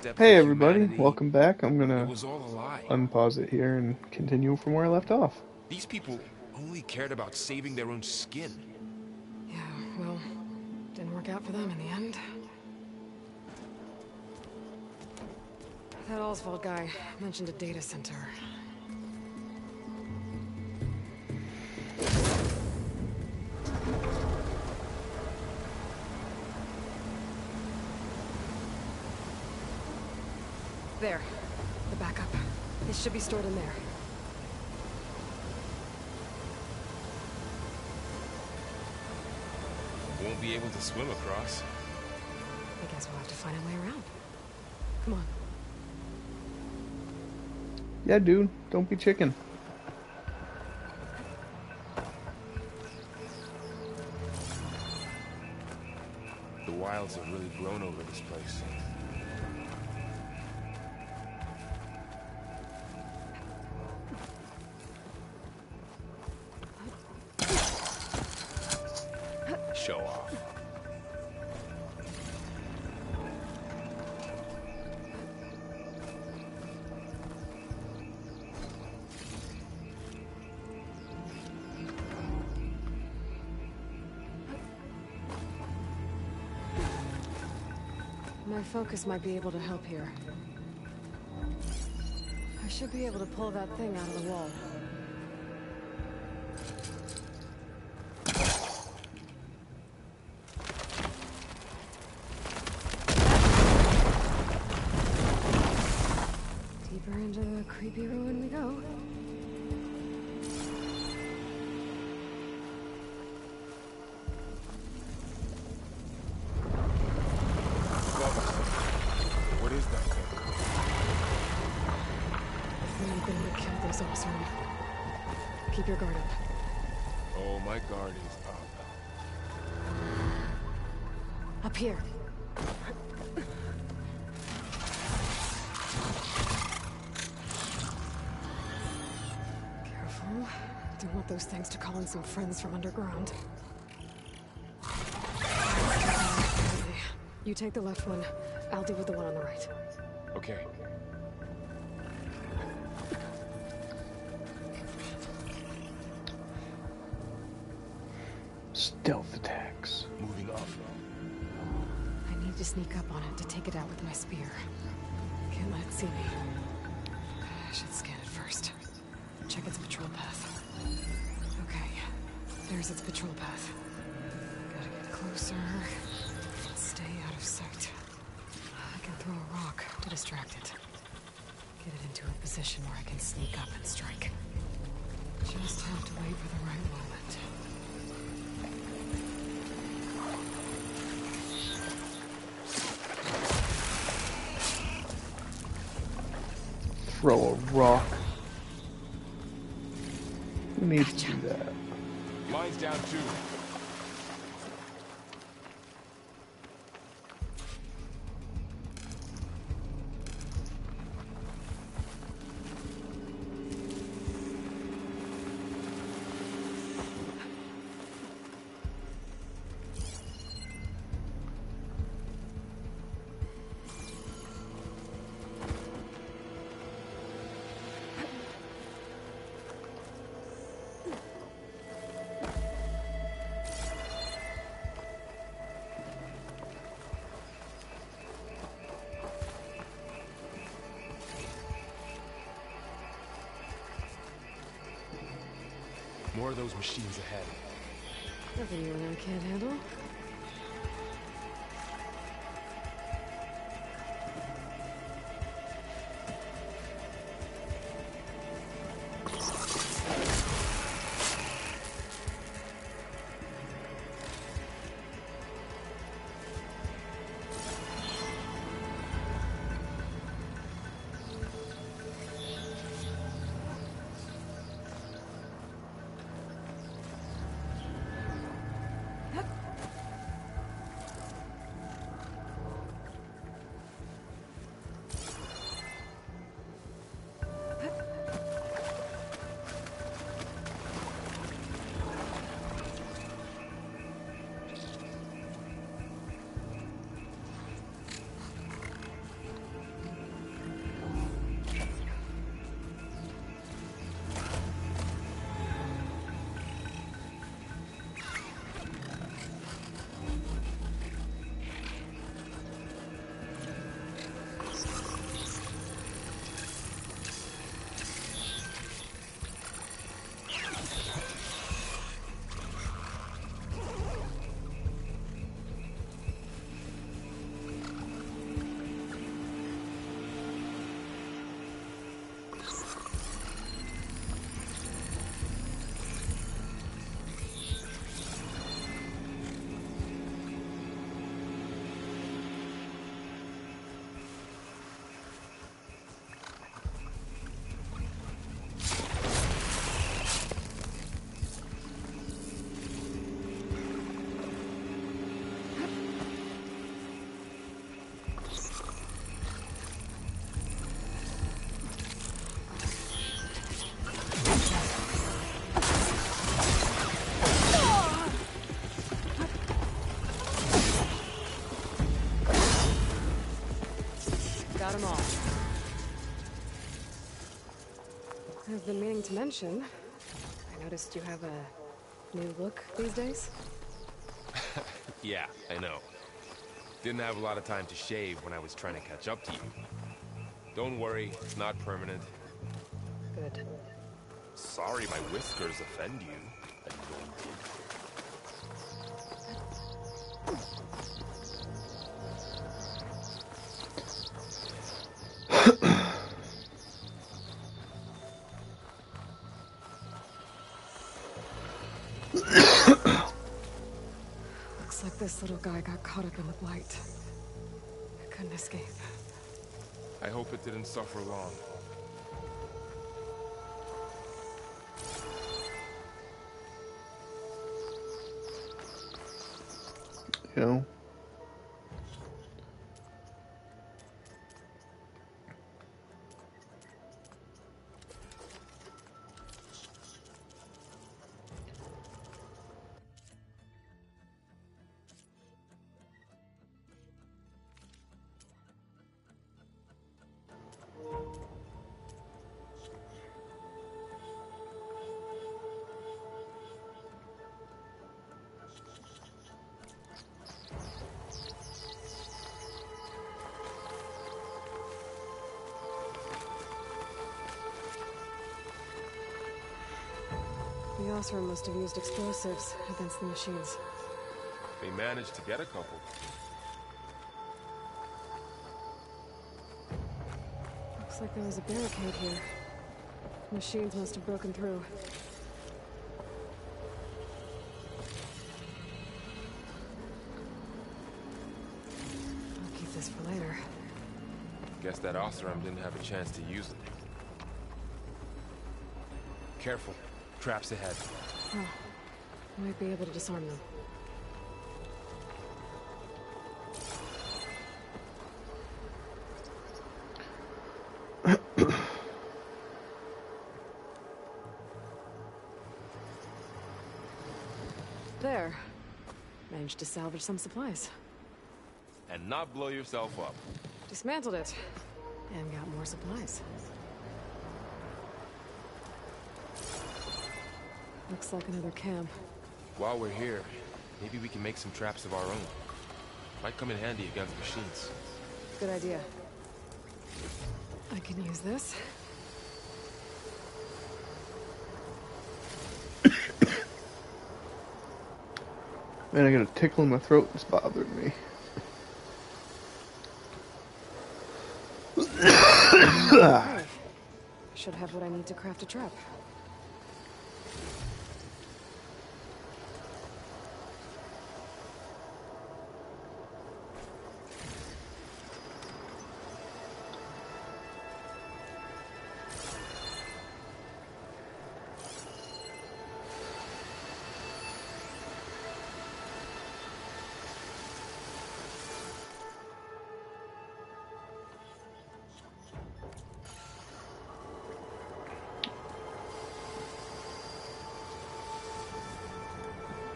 step for Hey everybody, humanity. welcome back. I'm It gonna was all a lie. unpause it here and continue from where I left off. These people only cared about saving their own skin. Yeah, well, didn't work out for them in the end. That Oswald guy mentioned a data center. There. The backup. It should be stored in there. Won't be able to swim across. I guess we'll have to find a way around. Come on. Yeah, dude, don't be chicken. The wilds have really grown over this place. Show off. My focus might be able to help here. I should be able to pull that thing out of the wall. Deeper into the creepy ruin we go. What is that thing? The thing that killed those Osram. Keep your guard up. Oh, my guard is up. Up here. Careful. Don't want those things to call in some friends from underground. You take the left one. I'll deal with the one on the right. Okay. Stealth attacks. Moving up. I need to sneak up on it to take it out with my spear. Can't let it see me. I should scan it first. Check its patrol path. Okay. There's its patrol path. Gotta get closer. Stay out of sight. I can throw a rock to distract it. Get it into a position where I can sneak up and strike. Just have to wait for the right moment. Throw a rock. Who needs to do that? Mine's down too. More of those machines ahead. Nothing you and I can't handle. them all. I've been meaning to mention, I noticed you have a new look these days. Yeah, I know. Didn't have a lot of time to shave when I was trying to catch up to you. Don't worry, it's not permanent. Good. Sorry my whiskers offend you. Anointed. Looks like this little guy got caught up in the blight. Couldn't escape. I hope it didn't suffer long. You know? The Osram must have used explosives against the machines. They managed to get a couple. Looks like there was a barricade here. Machines must have broken through. I'll keep this for later. Guess that Osram didn't have a chance to use it. Careful. Traps ahead. Oh, might be able to disarm them. There. Managed to salvage some supplies. And not blow yourself up. Dismantled it. And got more supplies. Looks like another camp. While we're here, maybe we can make some traps of our own. Might come in handy against machines. Good idea. I can use this. Man, I got a tickle in my throat. It's bothering me. Hey, should have what I need to craft a trap.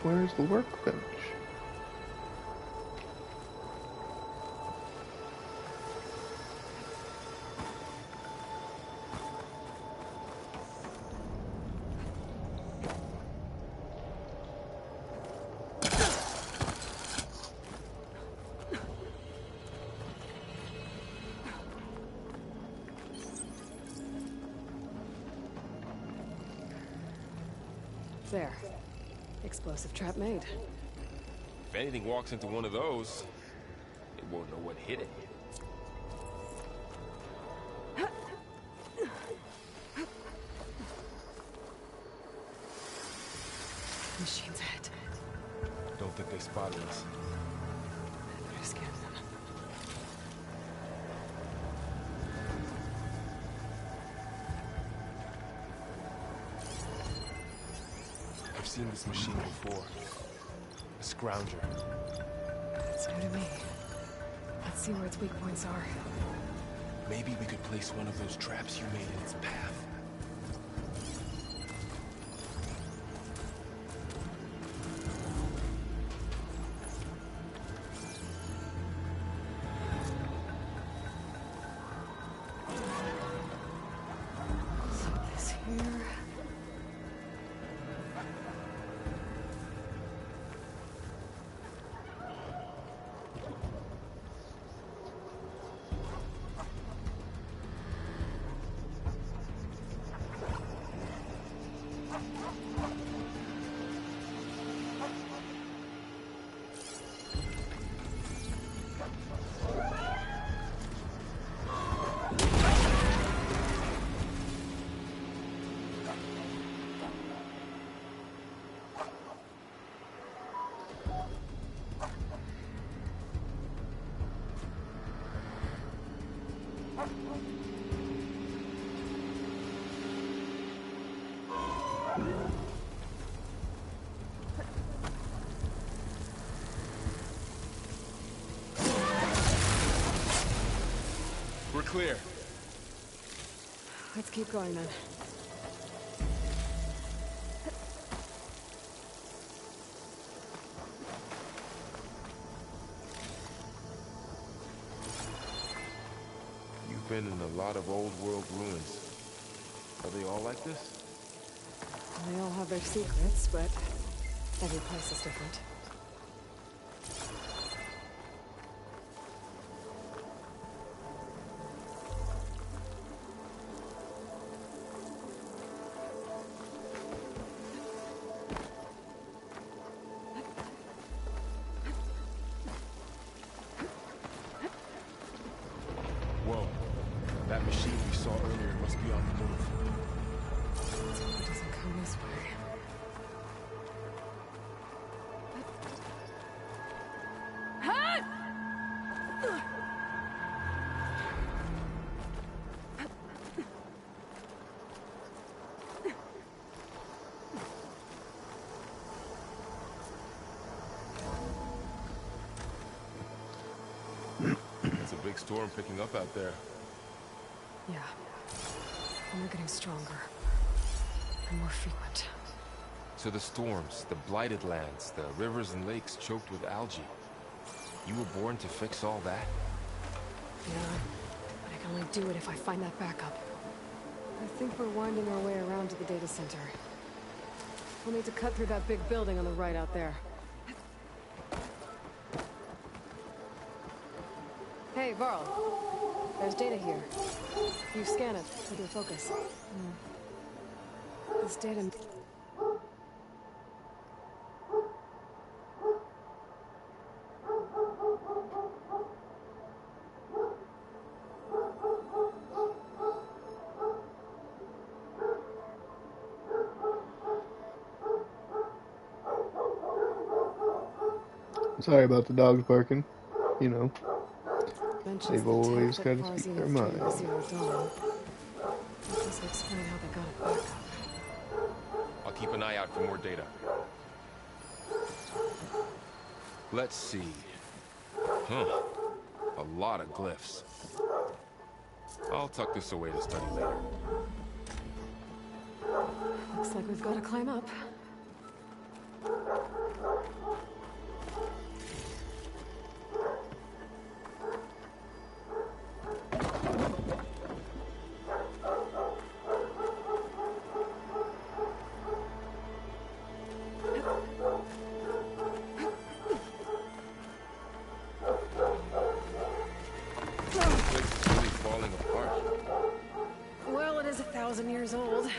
Where's the workbench? There. Explosive trap made. If anything walks into one of those, it won't know what hit it. Machines ahead. Don't think they spotted us. I better scan them. I've seen this machine before. A scrounger. It's new to me. Let's see where its weak points are. Maybe we could place one of those traps you made in its path. We're clear. Let's keep going then. You've been in a lot of old world ruins. Are they all like this? They all have their secrets, but every place is different. Whoa. That machine we saw earlier must be on the move. Let's hope it doesn't come this way. It's a big storm picking up out there. Yeah. And they're getting stronger. And more frequent. So the storms, the blighted lands, the rivers and lakes choked with algae. You were born to fix all that? Yeah. But I can only do it if I find that backup. I think we're winding our way around to the data center. We'll need to cut through that big building on the right out there. Hey, Varl. There's data here. You scan it with your focus. This data... Sorry about the dogs barking. You know, mentions they've the always tank got that to Farzine speak their threw mind. to Zero Dawn. That doesn't explain how they got it back up. I'll keep an eye out for more data. Let's see. Huh. A lot of glyphs. I'll tuck this away to study later. Looks like we've got to climb up. Well, it is 1,000 years old.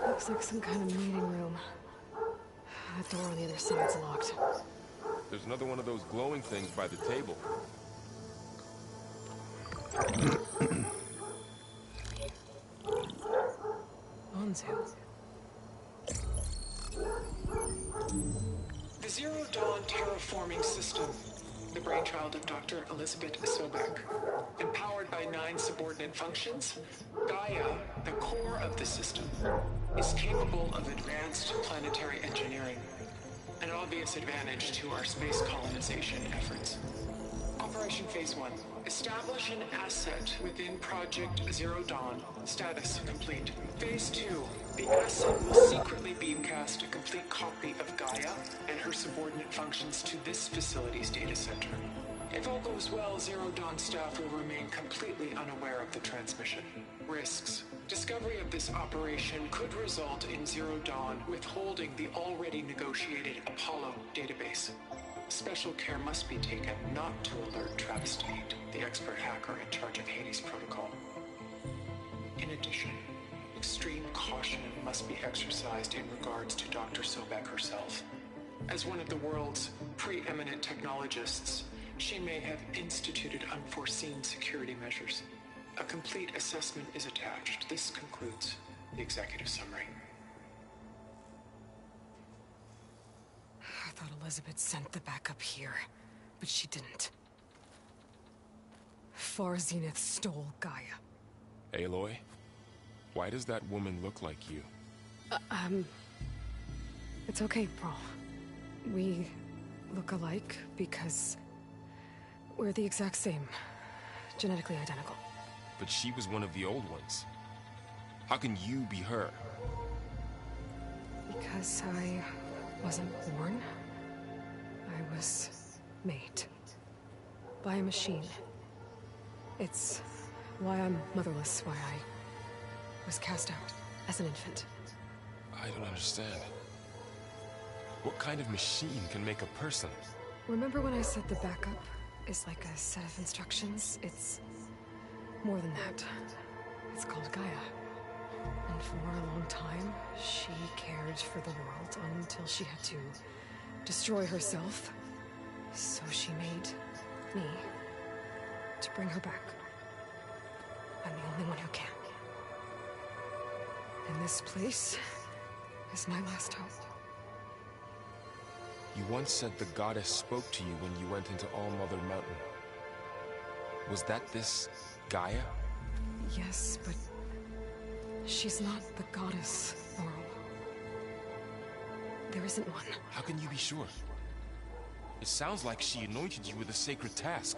Looks like some kind of meeting room. That door on the other side's locked. There's another one of those glowing things by the table. Onzu. The Zero Dawn terraforming system, the brainchild of Dr. Elizabeth Sobek. Empowered by 9 subordinate functions, Gaia, the core of the system, is capable of advanced planetary engineering, an obvious advantage to our space colonization efforts. Operation Phase 1. Establish an asset within Project Zero Dawn. Status complete. Phase 2. The asset will secretly beamcast a complete copy of Gaia and her subordinate functions to this facility's data center. If all goes well, Zero Dawn staff will remain completely unaware of the transmission. Risks. Discovery of this operation could result in Zero Dawn withholding the already negotiated Apollo database. Special care must be taken not to alert Travis Tate, the expert hacker in charge of Hades Protocol. In addition, extreme caution must be exercised in regards to Dr. Sobek herself. As one of the world's preeminent technologists, she may have instituted unforeseen security measures. A complete assessment is attached. This concludes the executive summary. I thought Elizabeth sent the backup here, but she didn't. Far Zenith stole Gaia. Aloy? Why does that woman look like you? It's okay, Pearl. We look alike because we're the exact same. Genetically identical. But she was one of the old ones. How can you be her? Because I wasn't born. I was made. By a machine. It's why I'm motherless, why I was cast out as an infant. I don't understand. What kind of machine can make a person? Remember when I said the backup is like a set of instructions? It's more than that. It's called Gaia. And for a long time, she cared for the world until she had to destroy herself. So she made me to bring her back. I'm the only one who can. And this place is my last hope. You once said the goddess spoke to you when you went into All-Mother Mountain. Was that this Gaia? Yes, but she's not the goddess, Laurel. There isn't one. How can you be sure? It sounds like she anointed you with a sacred task.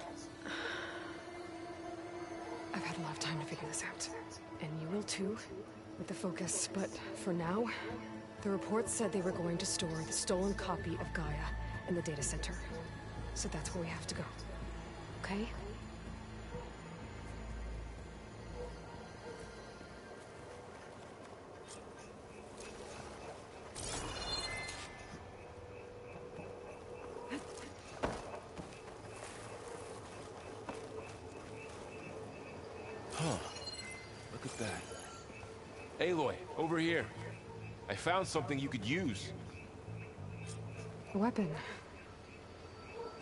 I've had a lot of time to figure this out. And you will too, with the focus. But for now, the reports said they were going to store the stolen copy of Gaia in the data center. So that's where we have to go. Okay? Look at that. Aloy, over here. I found something you could use. A weapon.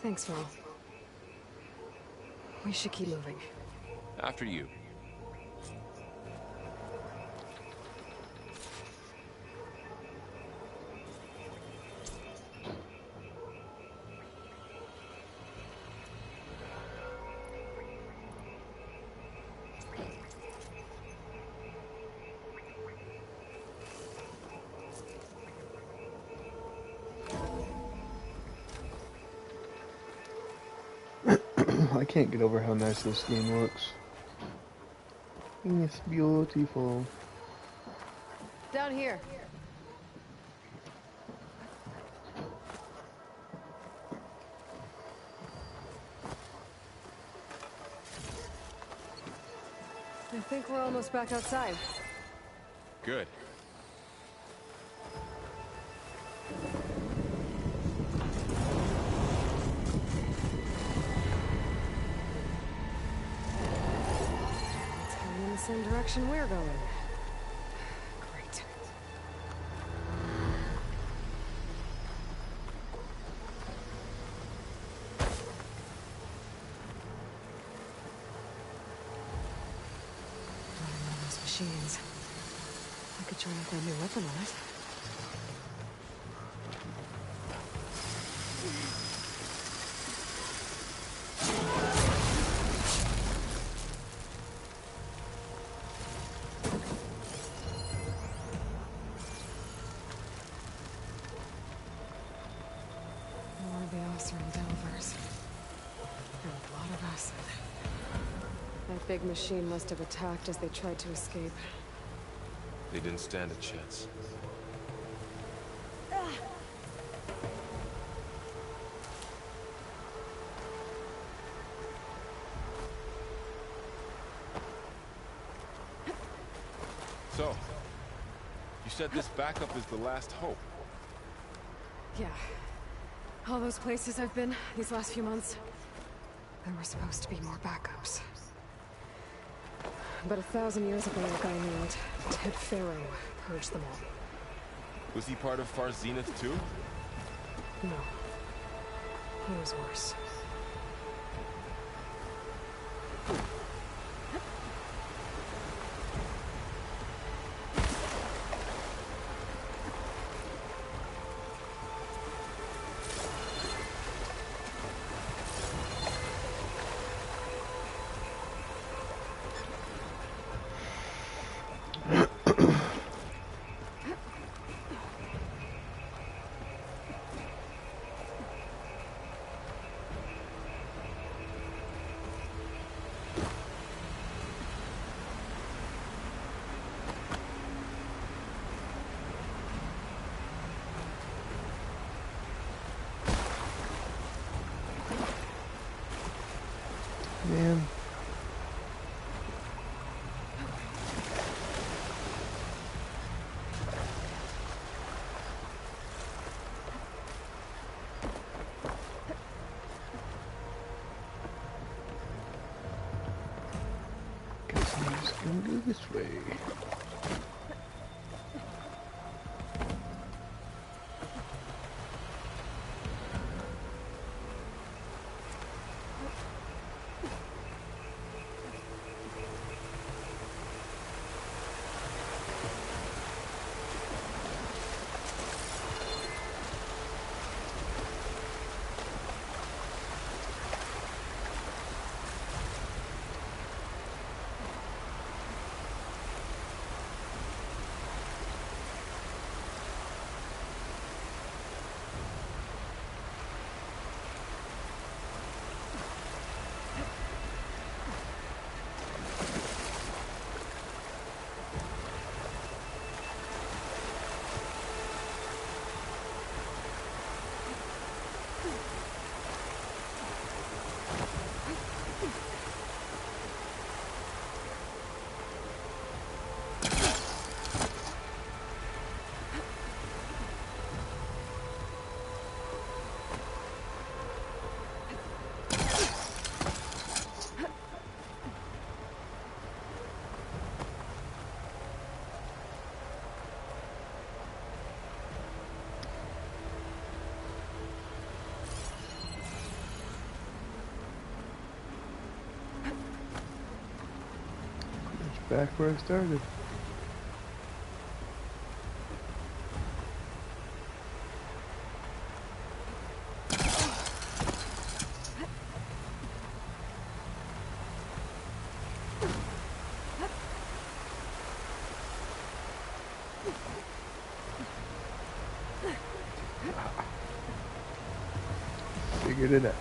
Thanks, Ron. We should keep moving. After you. I can't get over how nice this game looks. It's beautiful. Down here. I think we're almost back outside. Good. It's heading in the same direction we're going. Great. One of those machines. I could try out that new weapon on it. More of the Oseram Delvers. And a lot of acid. That big machine must have attacked as they tried to escape. They didn't stand a chance. So, you said this backup is the last hope. Yeah. All those places I've been these last few months, there were supposed to be more backups. But 1,000 years ago, a guy named Ted Pharaoh purged them all. Was he part of Far Zenith too? No. He was worse. Man. Guess I'm just gonna go this way. Back where I started. Figured it out.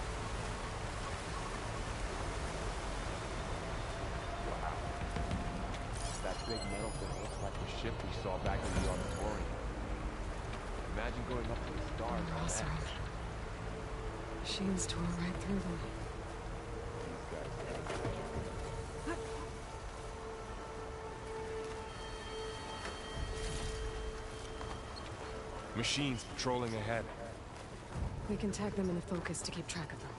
Big metal thing looks like the ship we saw back in the auditorium. Imagine going up to the stars on Awesome. that. Machines tore right through them. Machines patrolling ahead. We can tag them in the focus to keep track of them.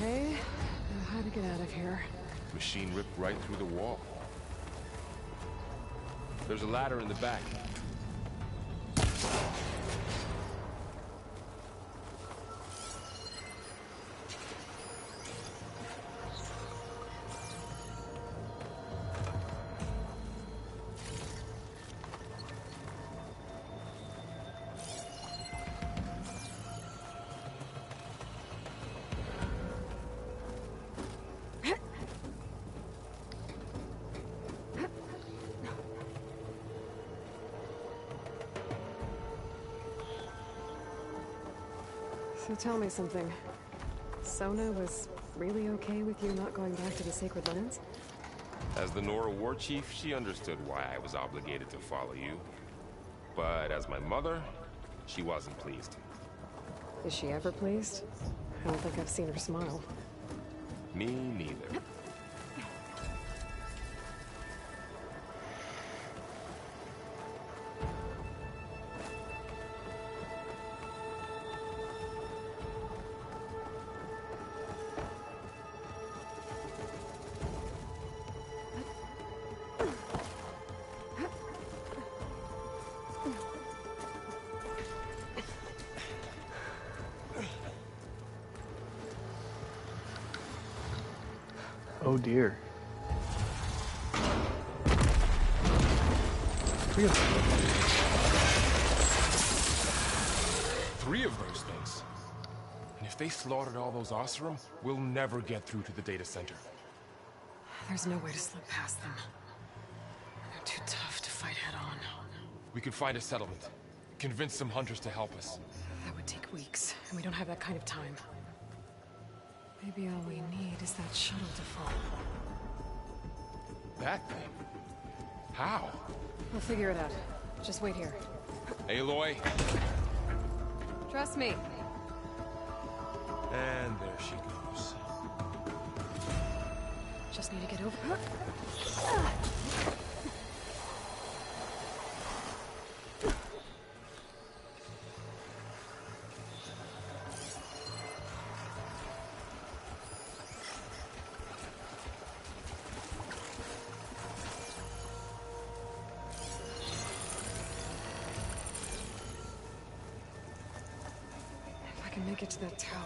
Okay, now how to get out of here? Machine ripped right through the wall. There's a ladder in the back. So tell me something. Sona was really okay with you not going back to the Sacred Lands? As the Nora war chief, she understood why I was obligated to follow you. But as my mother, she wasn't pleased. Is she ever pleased? I don't think I've seen her smile. Me neither. Oh dear. Three of them. 3 of those things. And if they slaughtered all those Oseram, we'll never get through to the data center. There's no way to slip past them. They're too tough to fight head-on. We could find a settlement. Convince some hunters to help us. That would take weeks, and we don't have that kind of time. Maybe all we need is that shuttle to fall. That thing? How? We'll figure it out. Just wait here. Aloy. Trust me. And there she goes. Just need to get over. If I can make it to that tower,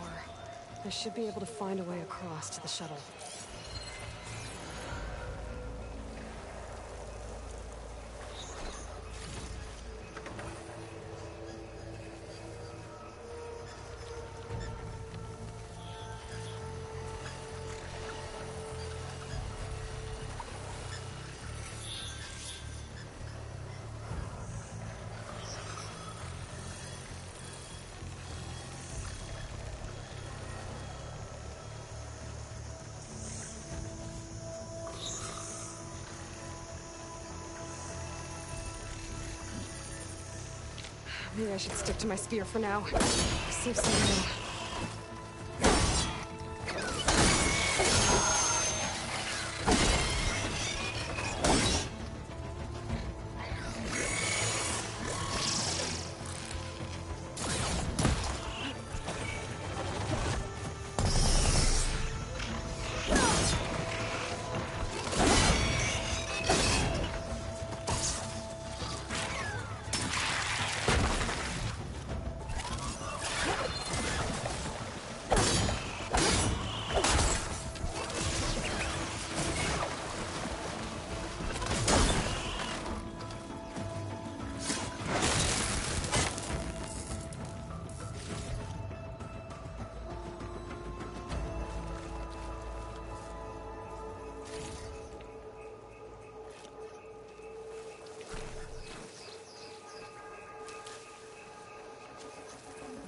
I should be able to find a way across to the shuttle. Maybe I should stick to my spear for now. Save some ammo.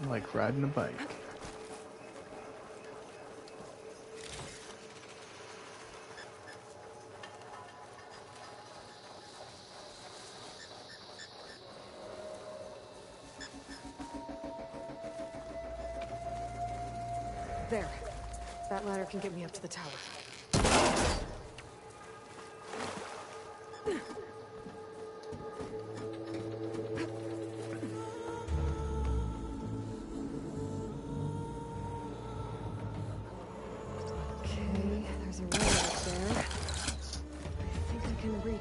Like riding a bike. There. That ladder can get me up to the tower.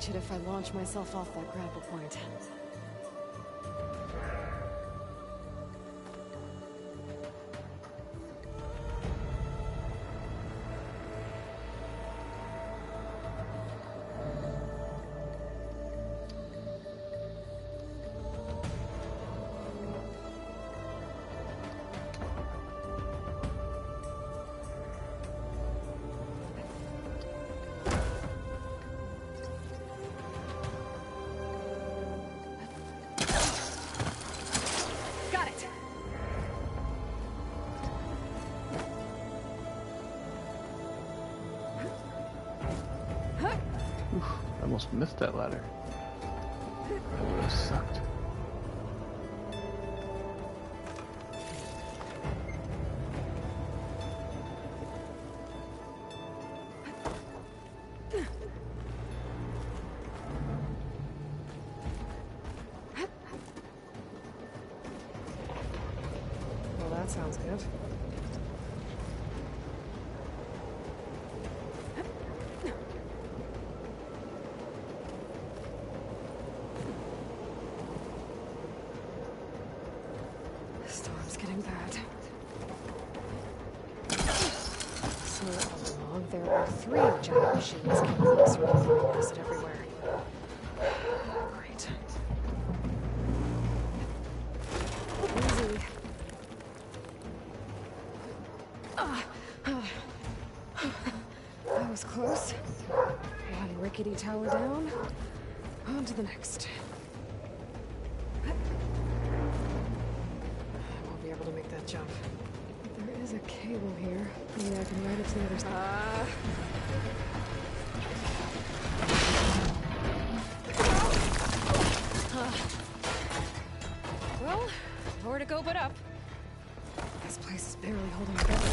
If I launch myself off that grapple point. Almost missed that ladder. That would have sucked. Well, that sounds good. Getting bad. So all along there or three giant machines chemically circulating acid everywhere. Great. Easy. That was close. One rickety tower down. On to the next. I won't be able to make that jump. But there is a cable here. Maybe I can ride it to the other side. Well, nowhere to go but up. This place is barely holding together.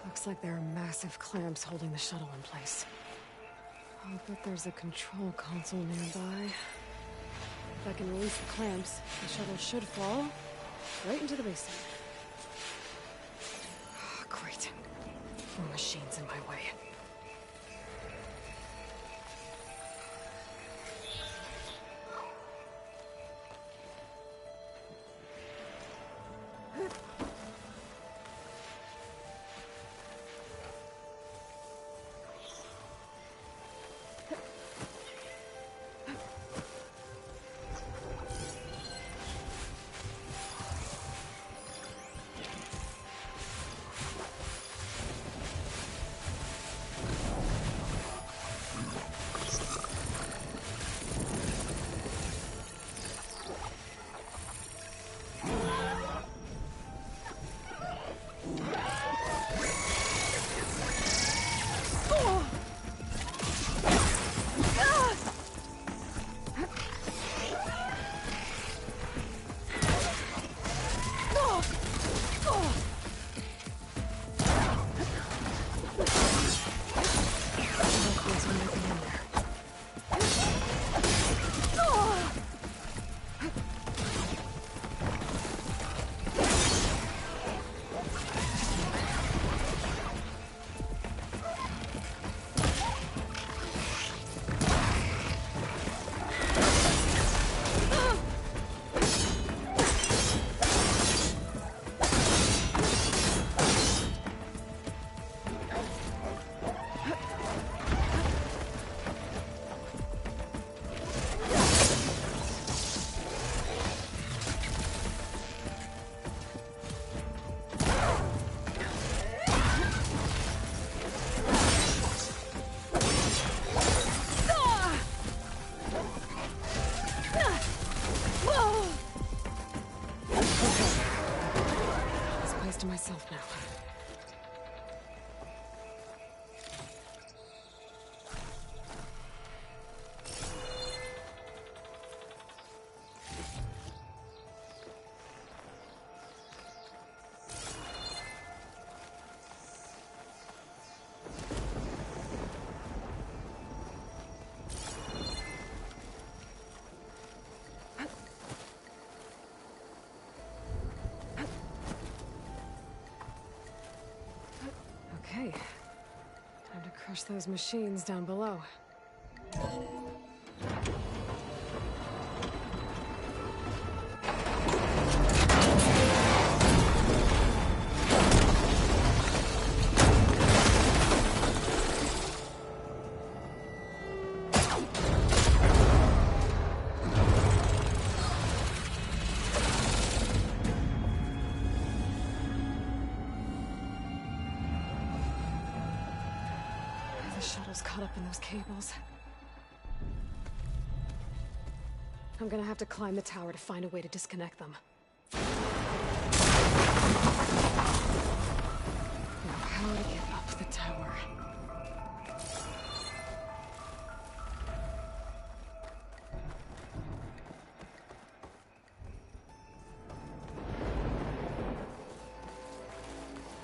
Looks like there are massive clamps holding the shuttle in place. I'll bet there's a control console nearby. If I can release the clamps, the shuttle should fall right into the basin. Great. More machines in my way. To myself now. Okay. Time to crush those machines down below. The shuttle's caught up in those cables. I'm gonna have to climb the tower to find a way to disconnect them. Now, how to get up the tower?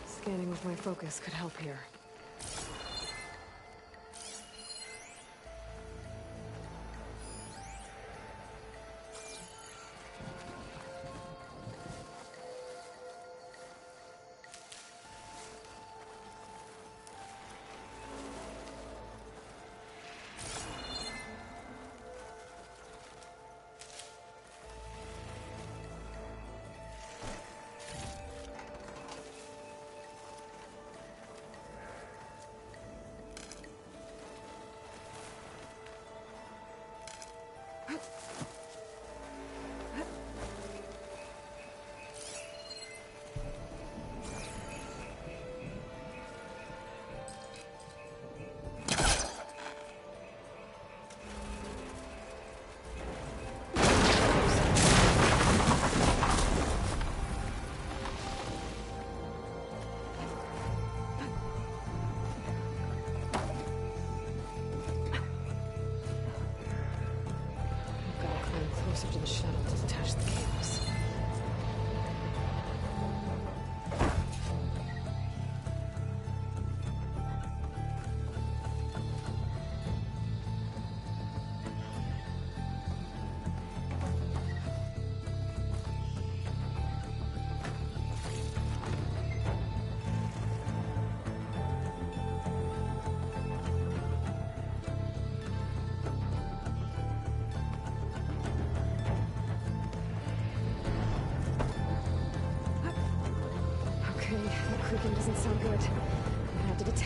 Scanning with my focus could help here.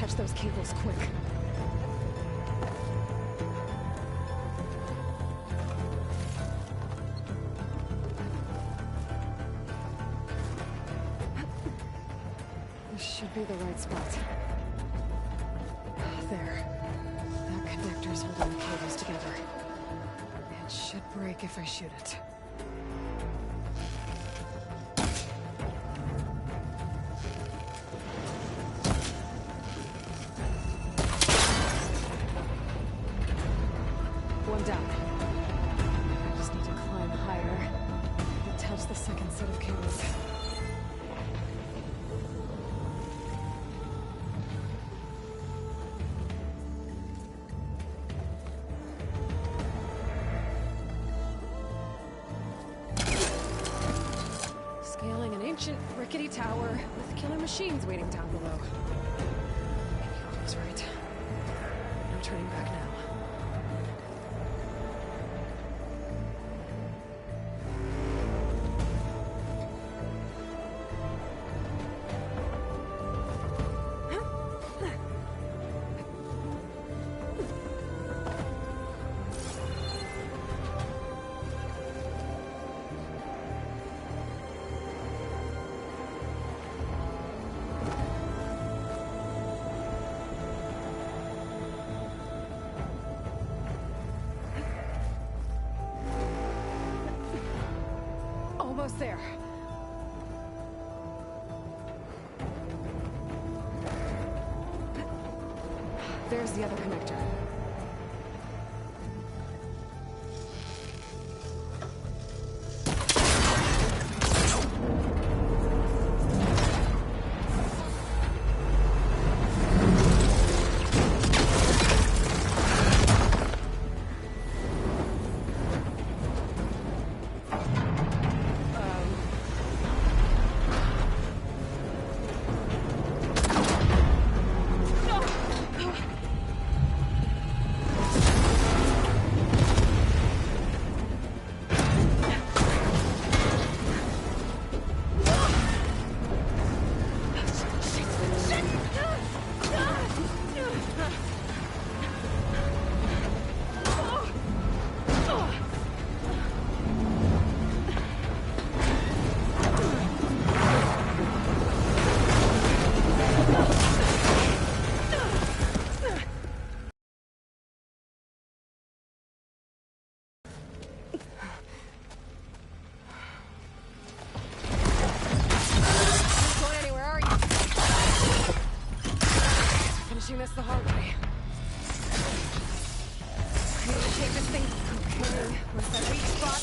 catch those cables quick. This should be the right spot. There. That connector's holding the cables together. It should break if I shoot it. One down. I just need to climb higher and touch the second set of cables. Scaling an ancient, rickety tower with killer machines waiting down below. Maybe I was right. No turning back now. Almost there. There's the other connector. This the hard way. I need to take this thing. Okay, where's that weak spot?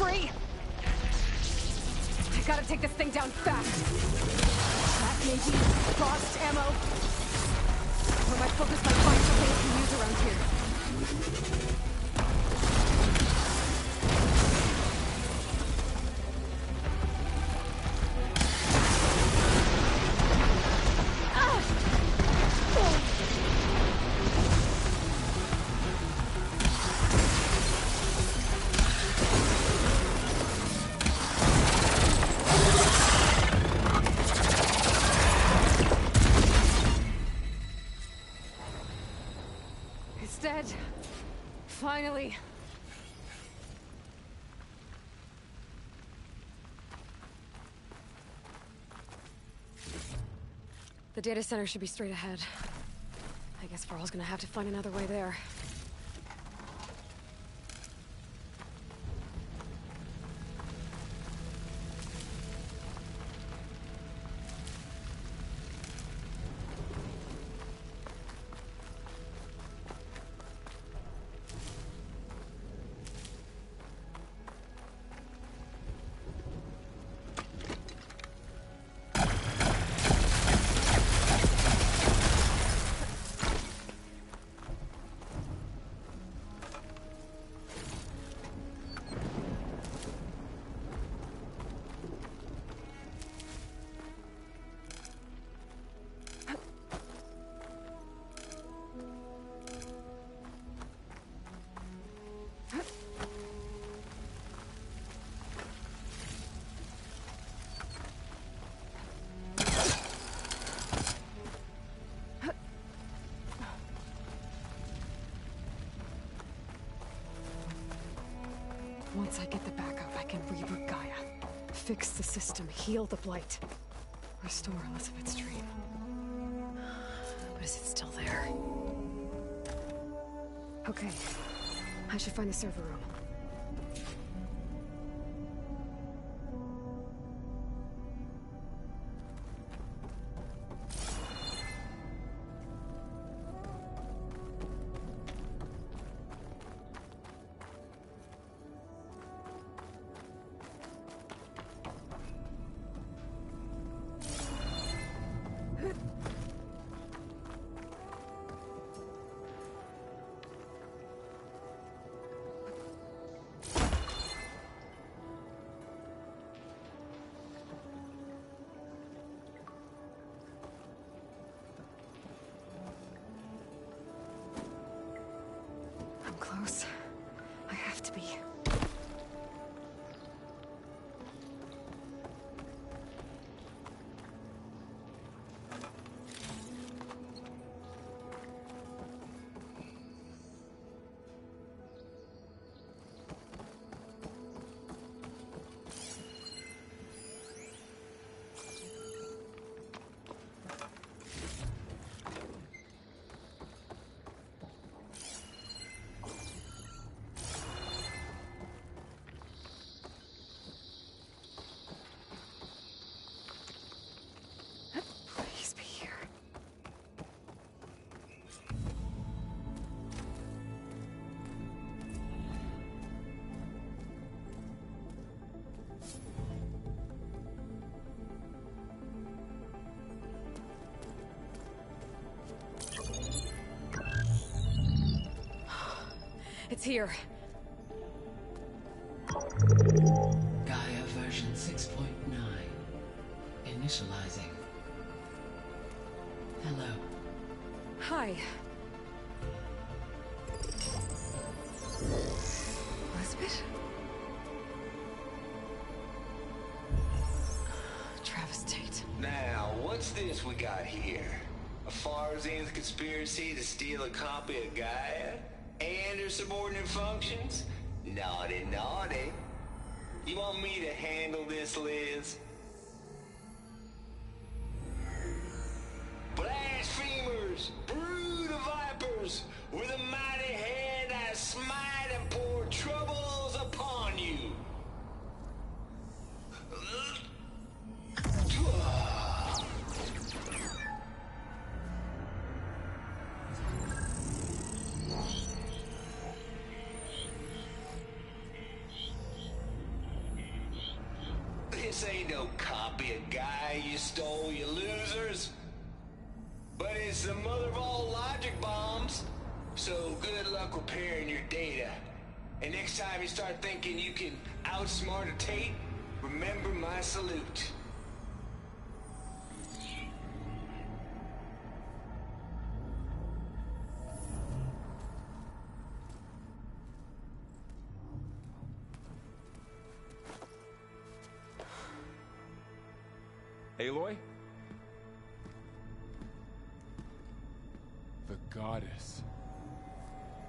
free! I gotta take this thing down fast. That may be lost ammo. Or my focus might find something I can use around here. It's dead. Finally. The data center should be straight ahead. I guess Varl's gonna have to find another way there. Once I get the backup, I can reboot Gaia. Fix the system, heal the Blight. Restore Elizabeth's dream. But is it still there? Okay. I should find the server room. Close. I have to be. Please be here. It's here. Gaia version 6.9. Initializing. Hello. Hi. Elizabeth? Travis Tate. Now, what's this we got here? A Farzan's conspiracy to steal a copy of Gaia? And her subordinate functions? Naughty, naughty. You want me to handle this, Liz? Blasphemers! Brood of vipers! With a mighty hand I smite and pour troubles upon you! This ain't no copy of Gaia you stole, you losers. But it's the mother of all logic bombs. So good luck repairing your data. And next time you start thinking you can outsmart a Tate, remember my salute. Aloy? The goddess.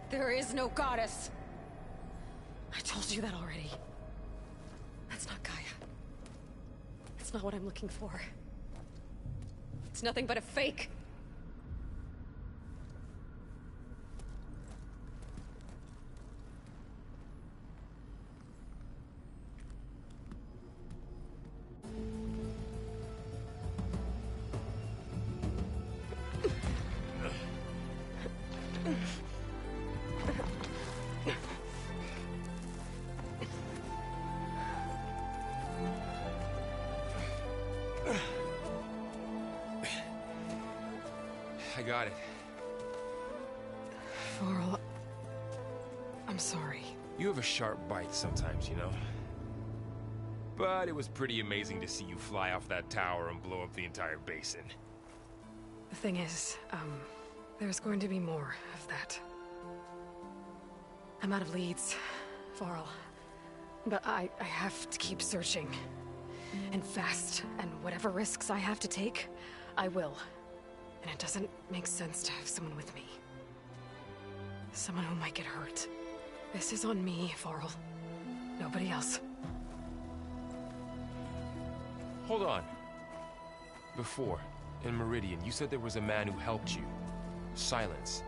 There is no goddess. I told you that already. That's not Gaia. It's not what I'm looking for. It's nothing but a fake. I got it. Varl, I'm sorry. You have a sharp bite sometimes, you know? But it was pretty amazing to see you fly off that tower and blow up the entire basin. The thing is, there's going to be more of that. I'm out of leads, Varl. But I have to keep searching. And fast, and whatever risks I have to take, I will. And it doesn't make sense to have someone with me. Someone who might get hurt. This is on me, Varl. Nobody else. Hold on. Before, in Meridian, you said there was a man who helped you. Silence.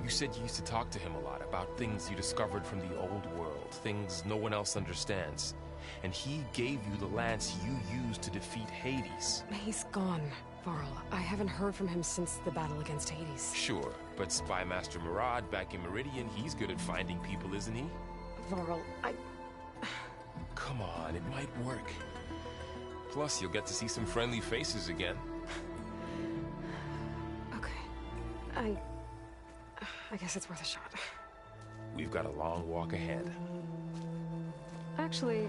You said you used to talk to him a lot about things you discovered from the old world, things no one else understands. And he gave you the lance you used to defeat Hades. He's gone, Varl. I haven't heard from him since the battle against Hades. Sure, but Spy Master Murad back in Meridian, he's good at finding people, isn't he? Varl, Come on, it might work. Plus, you'll get to see some friendly faces again. Okay. I guess it's worth a shot. We've got a long walk ahead. Actually,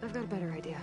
I've got a better idea.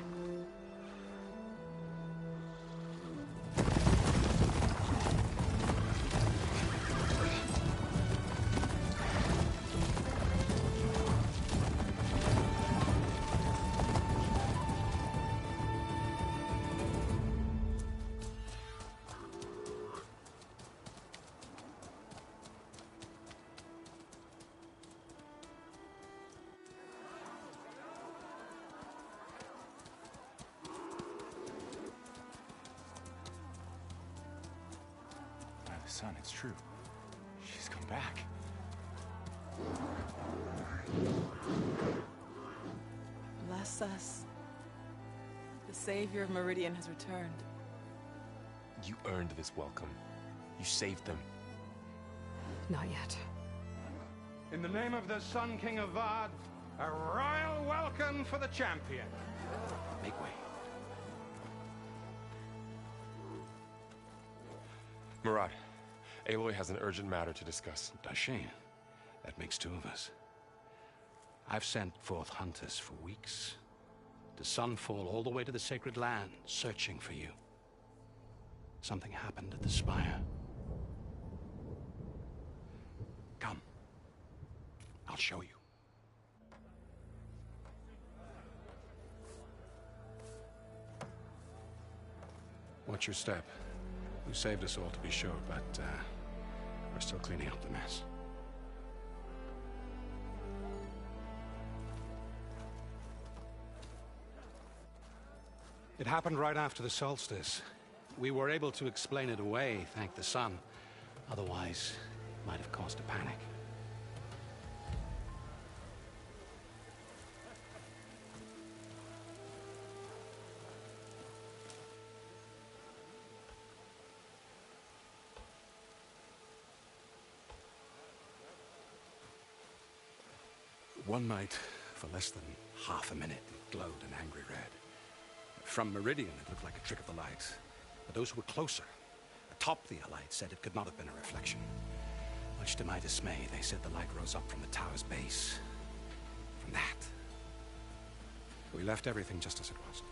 Son, it's true. She's come back. Bless us. The savior of Meridian has returned. You earned this welcome. You saved them. Not yet. In the name of the Sun King of Vard, a royal welcome for the champion. Make way. Murad, Aloy has an urgent matter to discuss. Dashane, that makes two of us. I've sent forth hunters for weeks. To Sunfall, all the way to the Sacred Land, searching for you. Something happened at the Spire. Come. I'll show you. Watch your step. You saved us all, to be sure, but we're still cleaning up the mess. It happened right after the solstice. We were able to explain it away, thank the sun. Otherwise, it might have caused a panic. One night, for less than half a minute, glowed an angry red. From Meridian, it looked like a trick of the light. But those who were closer, atop the light, said it could not have been a reflection. Much to my dismay, they said the light rose up from the tower's base. From that. We left everything just as it was.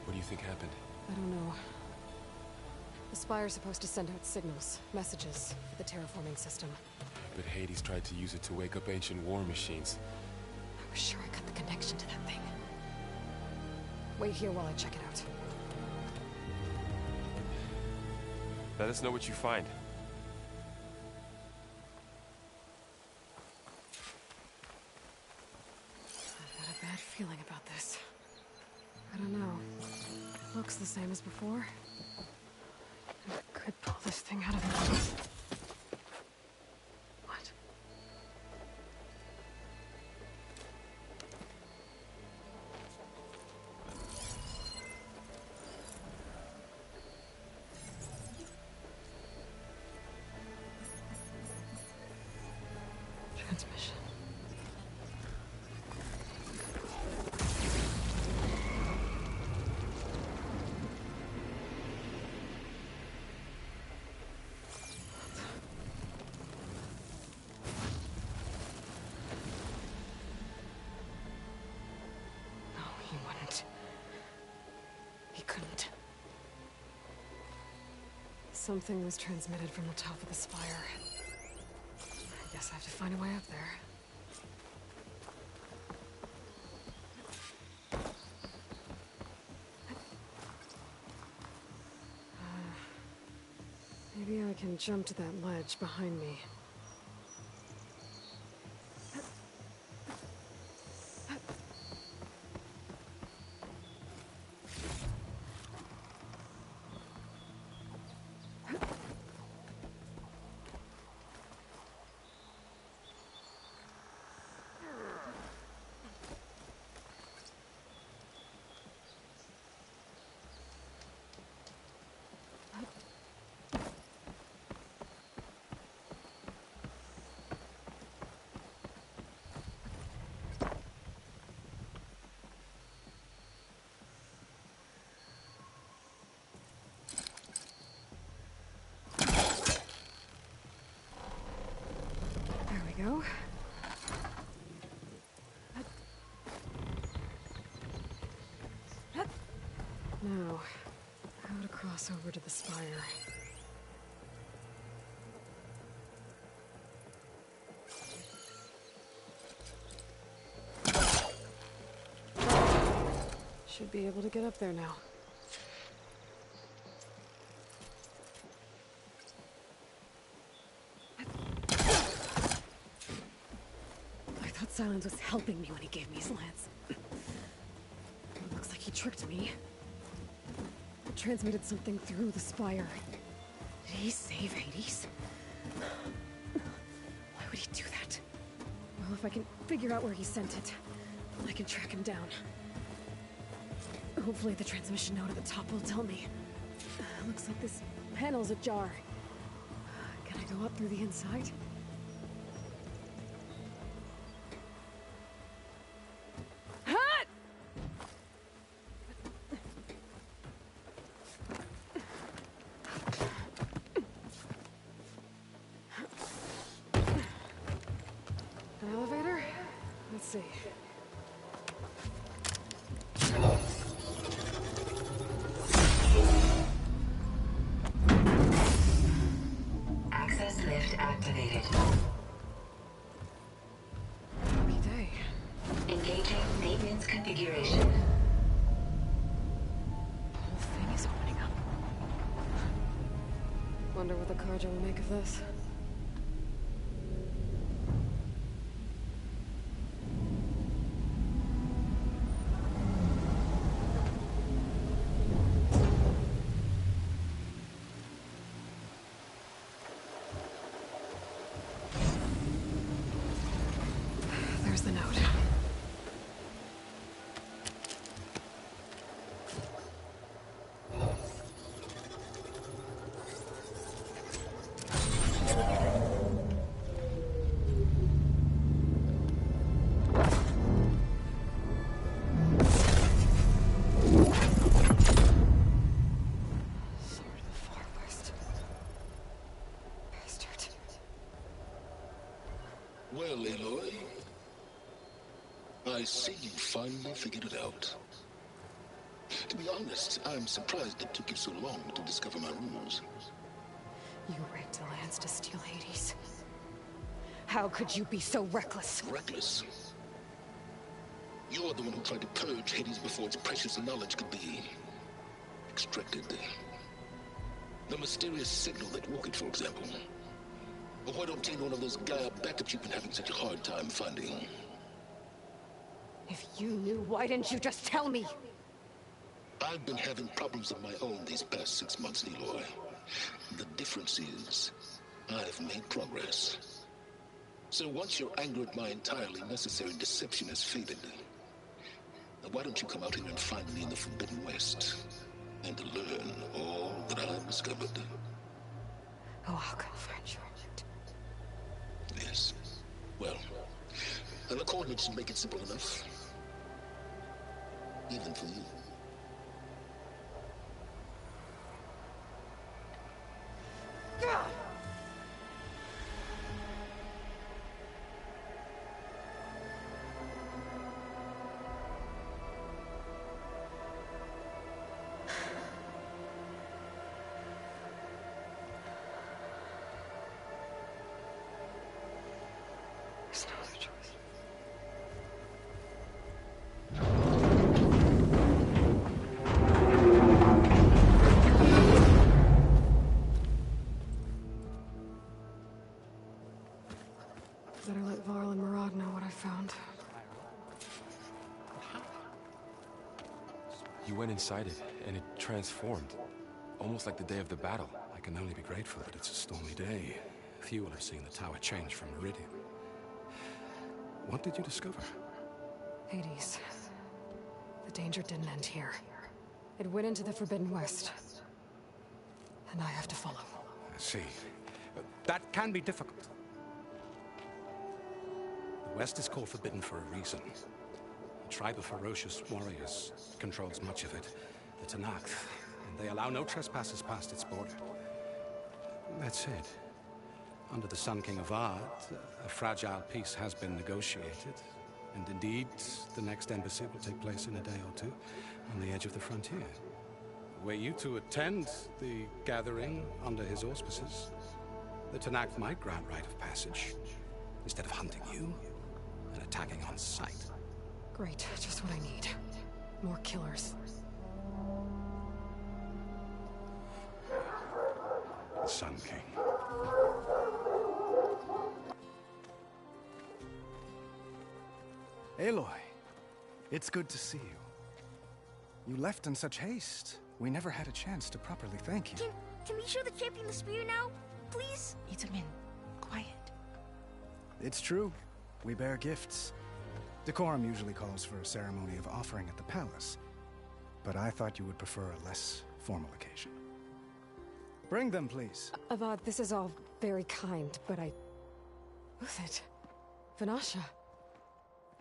What do you think happened? I don't know. The Spire's supposed to send out signals, messages, for the terraforming system. But Hades tried to use it to wake up ancient war machines. I was sure I got the connection to that thing. Wait here while I check it out. Let us know what you find. I've got a bad feeling about this. I don't know. It looks the same as before. I could pull this thing out of it. What? Transmission. No, he wouldn't. He couldn't. Something was transmitted from the top of the spire. I guess I have to find a way up there. Maybe I can jump to that ledge behind me. Go. Now, how to cross over to the spire. Should be able to get up there now. Silence was helping me when he gave me his lance. It looks like he tricked me. Transmitted something through the spire. Did he save Hades? Why would he do that? Well, if I can figure out where he sent it, I can track him down. Hopefully the transmission node at the top will tell me. Looks like this panel's ajar. Can I go up through the inside? Elevator? Let's see. Access lift activated. Happy day. Engaging maintenance configuration. The whole thing is opening up. Wonder what the Carja will make of this. There's the note. see you finally figured it out. To be honest, I'm surprised it took you so long to discover my rules. You rigged the lands to steal Hades. How could you be so reckless? Reckless? You're the one who tried to purge Hades before its precious knowledge could be extracted. The mysterious signal that woke it, for example. Or why don't obtain one of those Gaia backups you've been having such a hard time finding? If you knew, why didn't you just tell me? I've been having problems of my own these past 6 months, Aloy. The difference is, I've made progress. So once your anger at my entirely necessary deception has faded, now why don't you come out here and find me in the Forbidden West, and learn all that I've discovered? Oh, I'll come find you. Yes. Well, the coordinates make it simple enough. Even for you. Better let Varl and Murad know what I found. You went inside it, and it transformed. Almost like the day of the battle. I can only be grateful that it's a stormy day. Few will have seen the tower change from Meridian. What did you discover? Hades. The danger didn't end here. It went into the Forbidden West. And I have to follow. I see. That can be difficult. The West is called Forbidden for a reason. A tribe of ferocious warriors controls much of it, the Tenakth, and they allow no trespassers past its border. That said, under the Sun King Avad, a fragile peace has been negotiated, and indeed, the next embassy will take place in a day or two on the edge of the frontier. Were you to attend the gathering under his auspices, the Tenakth might grant right of passage, instead of hunting you and attacking on sight. Great, just what I need. More killers. The Sun King. Aloy, it's good to see you. You left in such haste. We never had a chance to properly thank you. Can we show the champion the spear now? Please? Itamin, quiet. It's true. We bear gifts. Decorum usually calls for a ceremony of offering at the palace. But I thought you would prefer a less formal occasion. Bring them, please. Avad, this is all very kind, but Who's it? Vanasha.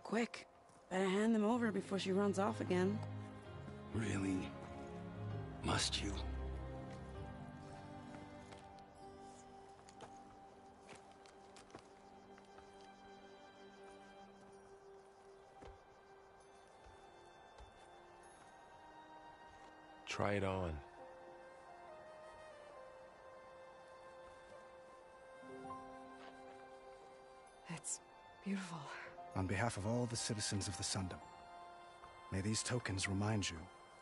Quick. Better hand them over before she runs off again. Really? Must you? Try it on. It's beautiful. On behalf of all the citizens of the Sundom, may these tokens remind you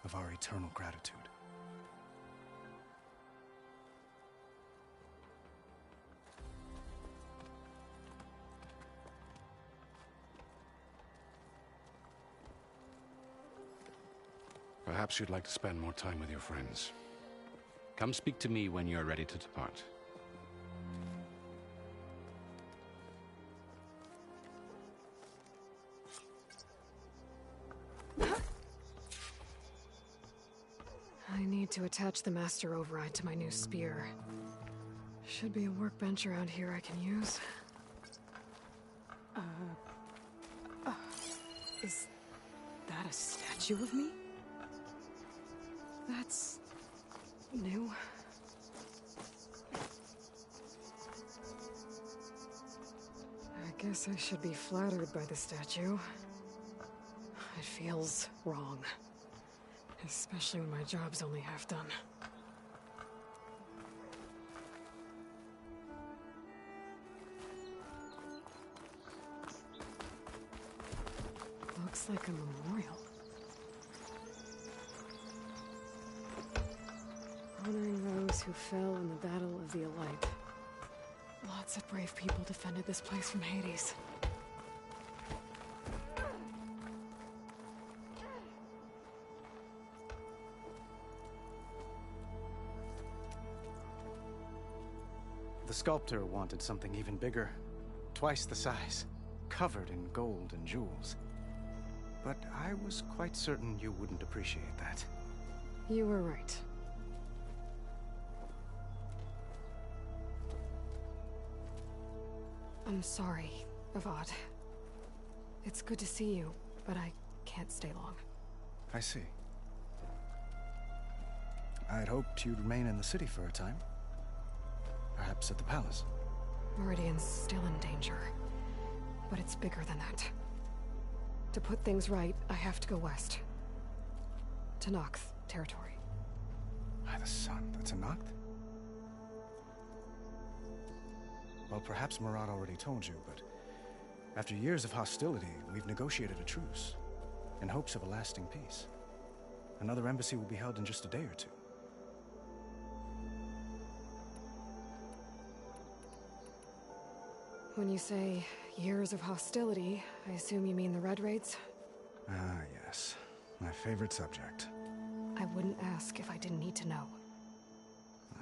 of our eternal gratitude. Perhaps you'd like to spend more time with your friends. Come speak to me when you're ready to depart. I need to attach the Master Override to my new spear. Should be a workbench around here I can use. Is that a statue of me? That's new. I guess I should be flattered by the statue. feels wrong. Especially when my job's only half done. Looks like a memorial. Honoring those who fell in the Battle of the Allight. Lots of brave people defended this place from Hades. The sculptor wanted something even bigger. Twice the size. Covered in gold and jewels. But I was quite certain you wouldn't appreciate that. You were right. I'm sorry, Avad. It's good to see you, but I can't stay long. I see. I'd hoped you'd remain in the city for a time. Perhaps at the palace. Meridian's still in danger. But it's bigger than that. To put things right, I have to go west. To Noct territory. By the sun, that's a Noct? Well, perhaps Murad already told you, but after years of hostility, we've negotiated a truce, in hopes of a lasting peace. Another embassy will be held in just a day or two. When you say years of hostility, I assume you mean the Red Raids? Ah, yes. My favorite subject. I wouldn't ask if I didn't need to know.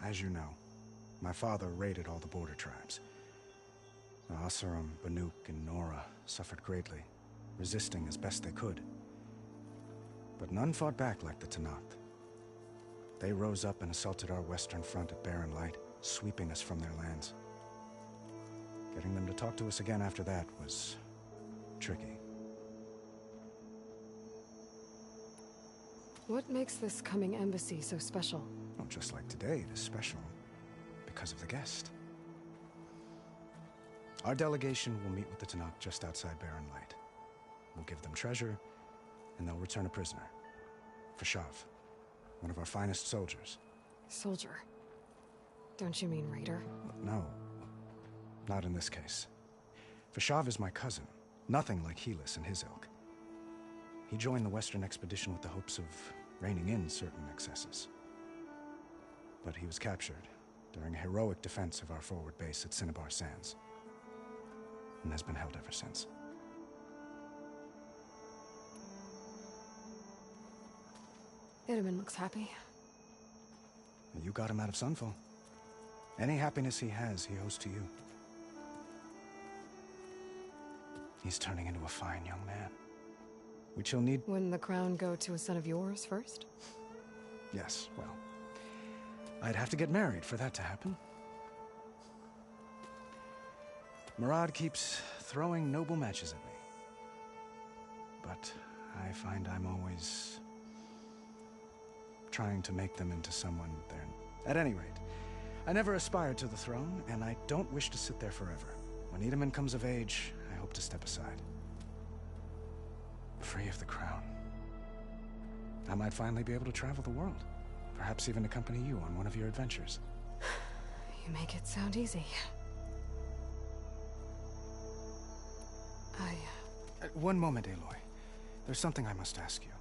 As you know, my father raided all the border tribes. The Asurum, Banuk, and Nora suffered greatly, resisting as best they could. But none fought back like the Tenakth. They rose up and assaulted our western front at Barren Light, sweeping us from their lands. Getting them to talk to us again after that was tricky. What makes this coming embassy so special? Well, just like today, it is special because of the guest. Our delegation will meet with the Tenakth just outside Barren Light. We'll give them treasure, and they'll return a prisoner. Fashav, one of our finest soldiers. Soldier? Don't you mean raider? No. Not in this case. Fashav is my cousin, nothing like Helis and his ilk. He joined the Western expedition with the hopes of reining in certain excesses. But he was captured during a heroic defense of our forward base at Cinnabar Sands, and has been held ever since. Itamen looks happy. You got him out of Sunfall. Any happiness he has, he owes to you. He's turning into a fine young man, which he'll need. Wouldn't the crown go to a son of yours first? Yes, well, I'd have to get married for that to happen. Murad keeps throwing noble matches at me. But I find I'm always trying to make them into someone they're... At any rate, I never aspired to the throne, and I don't wish to sit there forever. When Itamen comes of age, I hope to step aside. Free of the crown. I might finally be able to travel the world. Perhaps even accompany you on one of your adventures. You make it sound easy. One moment, Aloy. There's something I must ask you.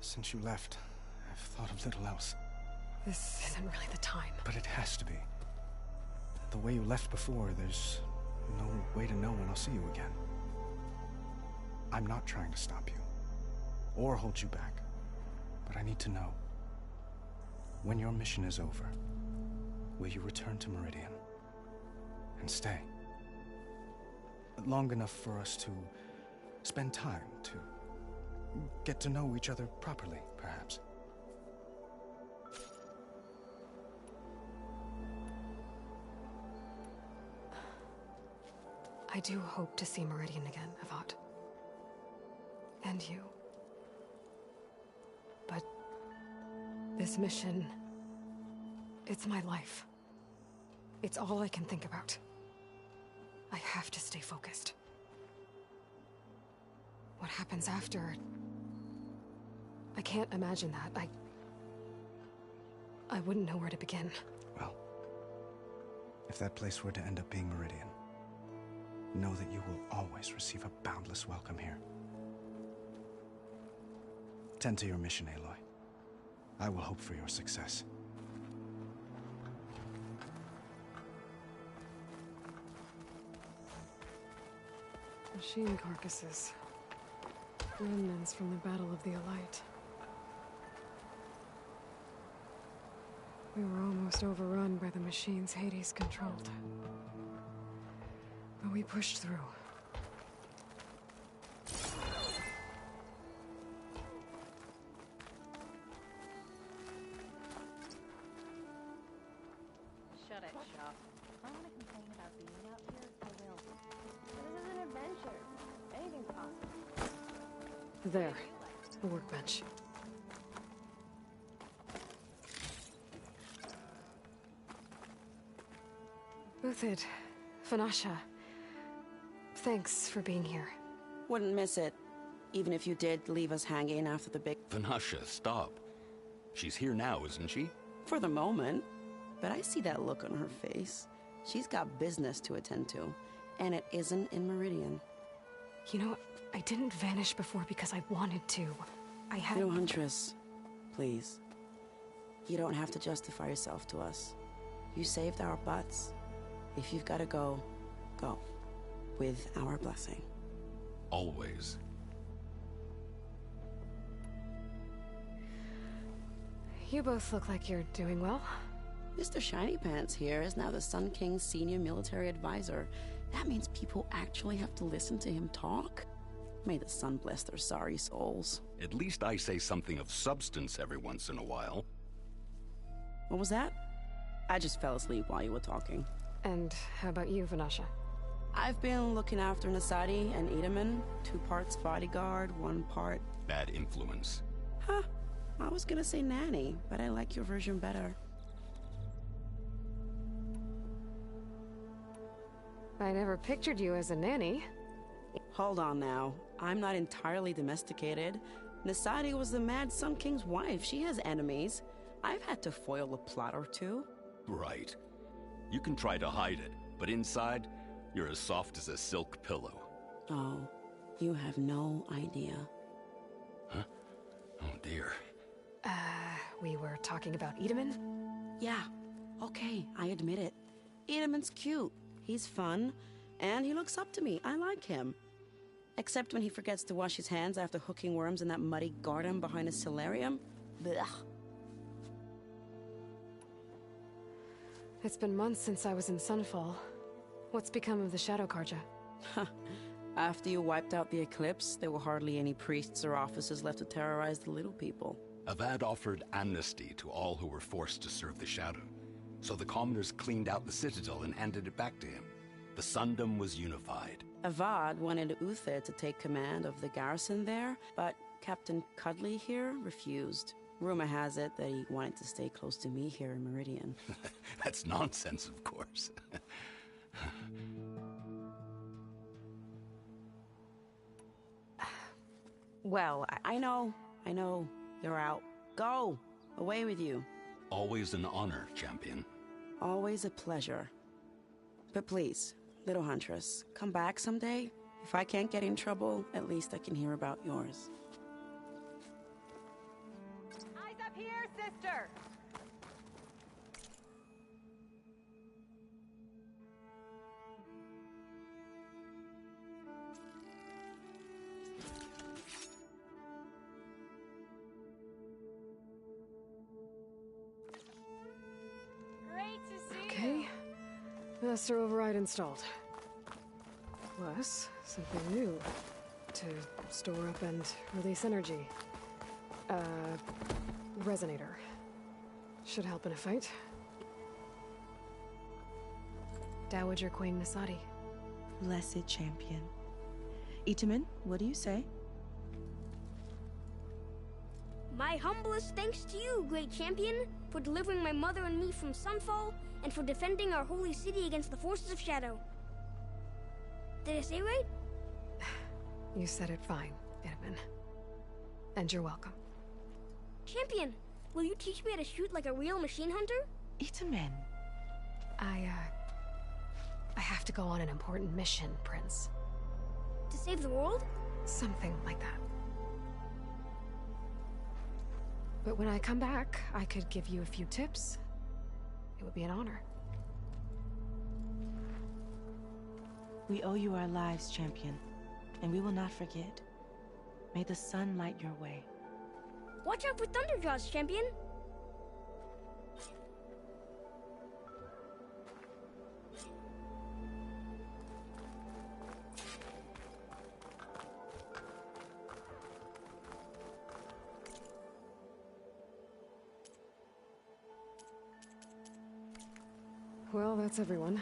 Since you left, I've thought of little else. This isn't really the time. But it has to be. The way you left before, there's no way to know when I'll see you again. I'm not trying to stop you, or hold you back. But I need to know. When your mission is over, will you return to Meridian? And stay? Long enough for us to spend time, to get to know each other properly, perhaps. I do hope to see Meridian again, Avad. And you. But this mission, it's my life. It's all I can think about. I have to stay focused. what happens after... I can't imagine that. I wouldn't know where to begin. Well, if that place were to end up being Meridian, know that you will always receive a boundless welcome here. Tend to your mission, Aloy. I will hope for your success. Machine carcasses. Remnants from the Battle of the Elite. We were almost overrun by the machines Hades controlled. But we pushed through. Shut it, Shop. If I want to complain about being out here, I will. But this is an adventure. Anything's possible. There. The workbench. Uthid, Vanasha, thanks for being here. Wouldn't miss it, even if you did leave us hanging after the big... Vanasha, stop. She's here now, isn't she? For the moment. But I see that look on her face. She's got business to attend to, and it isn't in Meridian. You know, I didn't vanish before because I wanted to. I had... No, Huntress. Please. You don't have to justify yourself to us. You saved our butts. If you've got to go, go. With our blessing. Always. You both look like you're doing well. Mr. Shiny Pants here is now the Sun King's senior military advisor. That means people actually have to listen to him talk? May the sun bless their sorry souls. At least I say something of substance every once in a while. What was that? I just fell asleep while you were talking. And how about you, Vanasha? I've been looking after Nasadi and Edaman. 2 parts bodyguard, 1 part... Bad influence. Huh. I was gonna say nanny, but I like your version better. I never pictured you as a nanny. Hold on now. I'm not entirely domesticated. Nasadi was the Mad Sun King's wife. She has enemies. I've had to foil a plot or 2. Right. You can try to hide it, but inside, you're as soft as a silk pillow. Oh, you have no idea. Huh? Oh dear. We were talking about Edaman? Yeah. Okay, I admit it. Edaman's cute. He's fun. And he looks up to me. I like him. Except when he forgets to wash his hands after hooking worms in that muddy garden behind his solarium. Blech. It's been months since I was in Sunfall. What's become of the Shadow Carja? After you wiped out the Eclipse, there were hardly any priests or officers left to terrorize the little people. Avad offered amnesty to all who were forced to serve the Shadow. So the commoners cleaned out the Citadel and handed it back to him. The Sundom was unified. Avad wanted Uthid to take command of the garrison there, but Captain Cudley here refused. Rumor has it that he wanted to stay close to me here in Meridian. That's nonsense, of course. Well, I know. You're out. Go! Away with you. Always an honor, champion. Always a pleasure. But please, little Huntress, come back someday. If I can't get in trouble, at least I can hear about yours. Eyes up here, sister! Okay. Master Override installed. Plus, something new. To store up and release energy. Resonator. Should help in a fight. Dowager Queen Nasadi. Blessed champion. Itaman, what do you say? My humblest thanks to you, great champion, for delivering my mother and me from Sunfall, and for defending our holy city against the forces of Shadow. Did I say right? You said it fine. Itamen. And you're welcome. Champion, will you teach me how to shoot like a real machine hunter? Itamen. I have to go on an important mission, Prince. To save the world? Something like that. But when I come back, I could give you a few tips. It would be an honor. We owe you our lives, Champion, and we will not forget. May the sun light your way. Watch out for Thunderjaws, Champion! Well, that's everyone.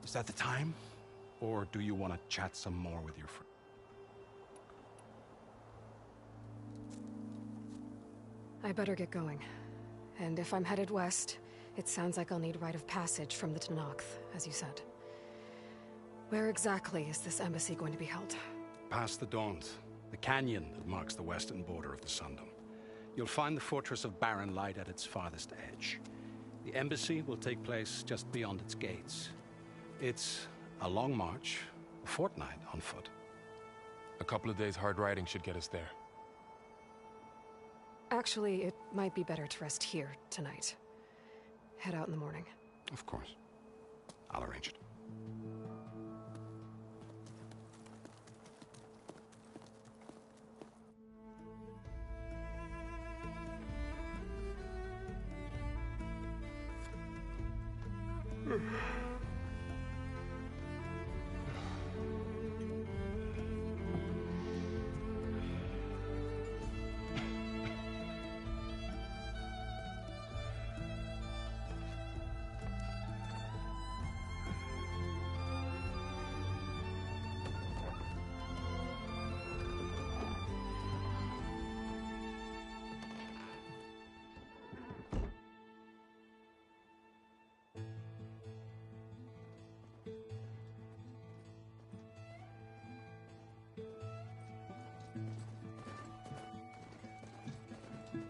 Is that the time? Or do you want to chat some more with your friend? I better get going. And if I'm headed west, it sounds like I'll need rite of passage from the Tenakth, as you said. Where exactly is this embassy going to be held? Past the Daunt, the canyon that marks the western border of the Sundom. You'll find the fortress of Barren Light at its farthest edge. The embassy will take place just beyond its gates. It's a long march, a fortnight on foot. A couple of days hard riding should get us there. Actually, it might be better to rest here tonight. Head out in the morning. Of course. I'll arrange it.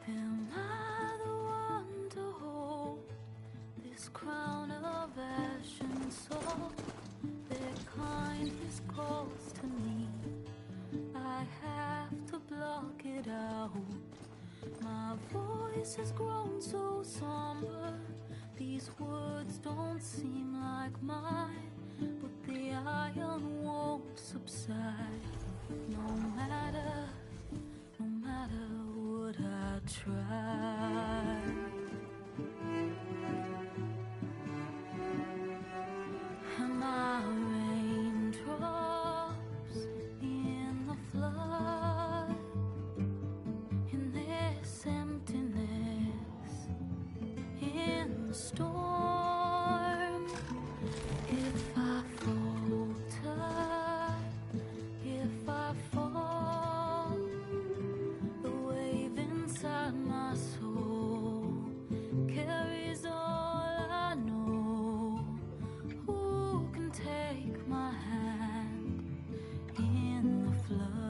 Am I the one to hold this crown of ash and salt? Their kindness calls to me. I have to block it out. My voice has grown so somber. These words don't seem like mine, but the iron won't subside. No matter what I try. Am I raindrops in the flood? In this emptiness, in the storm. If I falter, if I fall, the wave inside my soul carries all I know. Who can take my hand in the flood?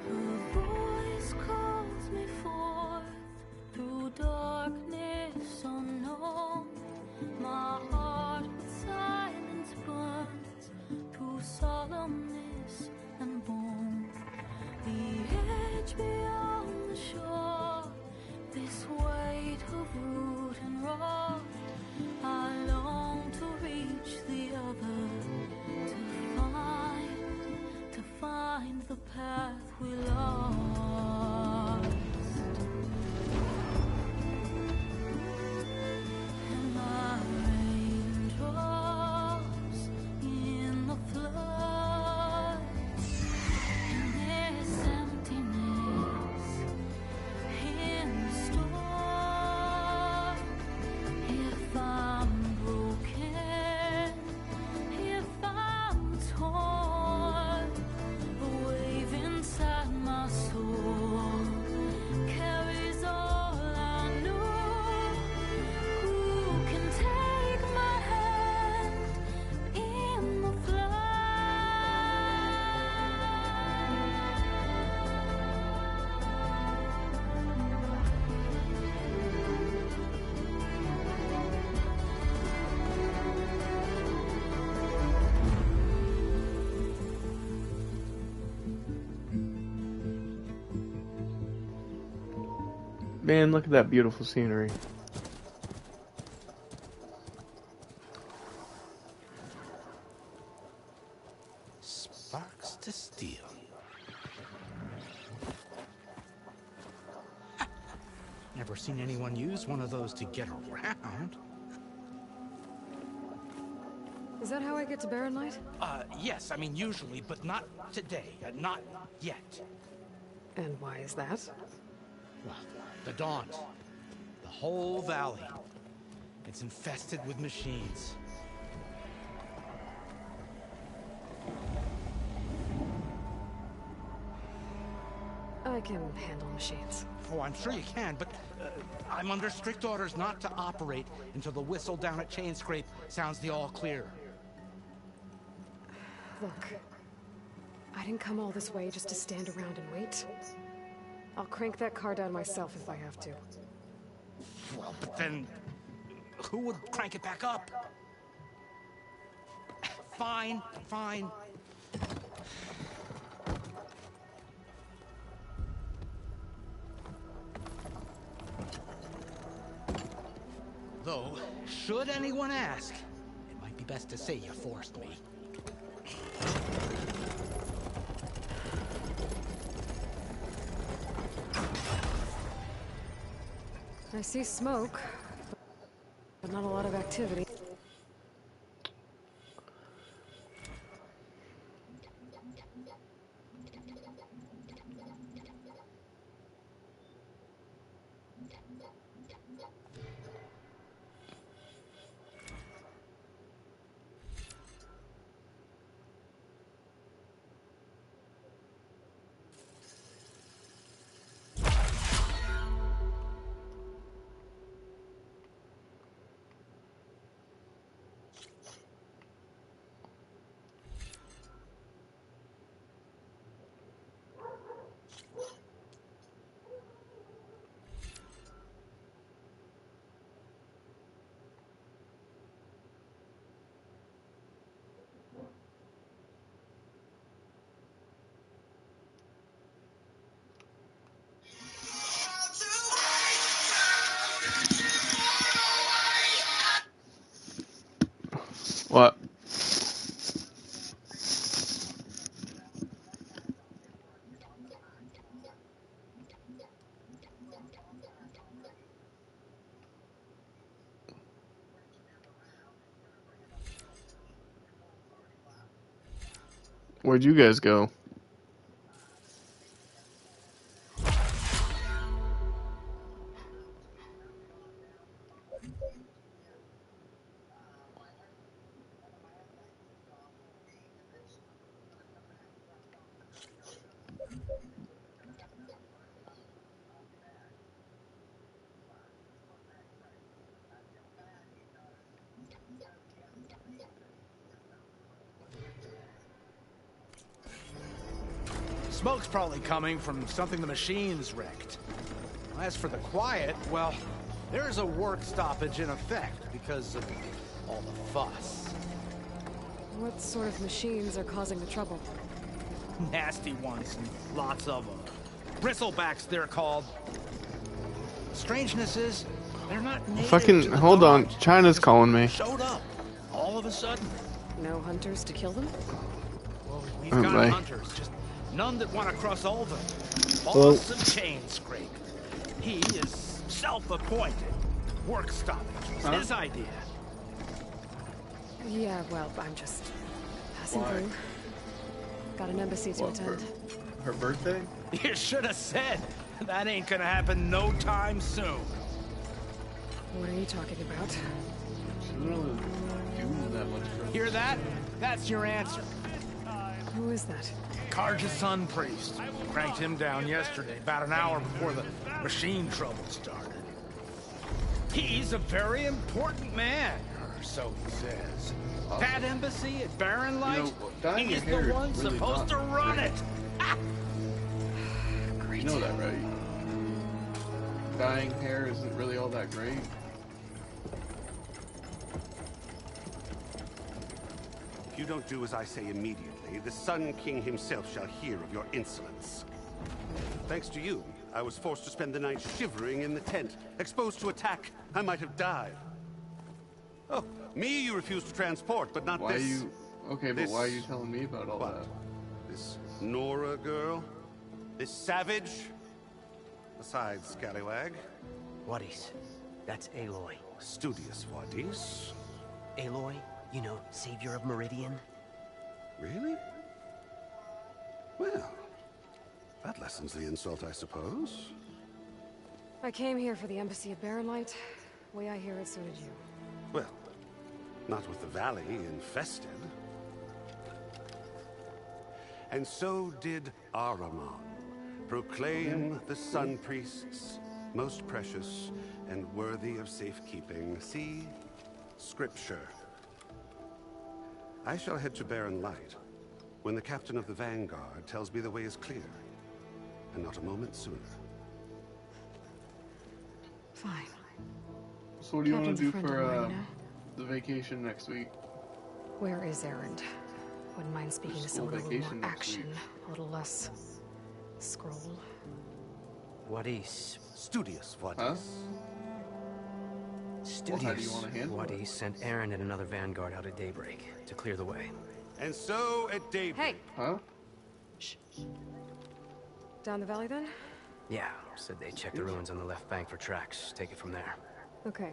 Her voice calls me forth through darkness unknown. My heart with silence burns through solemnness and bone. The edge beyond the shore, this weight of root and rock. I long to reach the other, to find the path we lost. Am I raindrops in the flood? In this emptiness, in the storm. If I'm broken, Man, look at that beautiful scenery. Sparks to steel. Never seen anyone use one of those to get around. Is that how I get to Barren Light? Yes, I mean usually, but not today. Not yet. And why is that? Well, the Daunt. The whole valley. It's infested with machines. I can handle machines. Oh, I'm sure you can, but I'm under strict orders not to operate until the whistle down at Chainscrape sounds the all clear. Look, I didn't come all this way just to stand around and wait. I'll crank that car down myself if I have to. Well, but then who would crank it back up? Fine, fine. Though, should anyone ask, it might be best to say you forced me. I see smoke, but not a lot of activity. What? Where'd you guys go? Smoke's probably coming from something the machines wrecked. As for the quiet, well, there's a work stoppage in effect because of all the fuss. What sort of machines are causing the trouble? Nasty ones, and lots of them. Bristlebacks, they're called. Strangeness is, they're not native Fucking to the hold on, Daunt. China's calling me. Showed up, all of a sudden. No hunters to kill them? Well, we've got Bye. hunters, just none that want to cross over. Well- Boss of Chainscrape. He is self-appointed. Work stoppage was his idea. Yeah, well, I'm just passing Why? through. Got an embassy to attend. Her birthday? You should have said. That ain't gonna happen no time soon. What are you talking about? She doesn't really do that much for Hear that? That's your answer. Who is that? Karja's son priest. Cranked him down yesterday, about an hour before the machine trouble started. He's a very important man, or so he says. That embassy at Barren Light, dyeing he's your hair the is one really supposed to not run great. it. Great. You know that, right? Dyeing hair isn't really all that great. If you don't do as I say immediately, the Sun King himself shall hear of your insolence. Thanks to you, I was forced to spend the night shivering in the tent. Exposed to attack, I might have died. Oh, me you refuse to transport, but not Why this. are you... Okay, but why are you telling me about all that? This Nora girl? This savage? Besides, Scallywag. Wadis. That's Aloy. Studious Wadis. Aloy, you know, savior of Meridian. Really? Well, that lessens the insult, I suppose. I came here for the embassy of Baronlight. Way I hear it, so did you. Well, not with the valley infested. And so did Ahriman. Proclaim the Sun Priests most precious and worthy of safekeeping. See Scripture. I shall head to Barren Light when the captain of the Vanguard tells me the way is clear, and not a moment sooner. Fine. So what do you want to do Captain's a friend for of mine, you know? the vacation next week? Where is Erend? Wouldn't mind speaking to There's someone no with a little vacation more next action, week. a little less scroll. Wadis. Studious Wadis. Huh? Studious. Well, how do you want to handle it? Wadis sent Erend and another Vanguard out at daybreak to clear the way. And so at daybreak. Hey! Huh? Down the valley then? Yeah, said they checked the ruins on the left bank for tracks. Take it from there. Okay.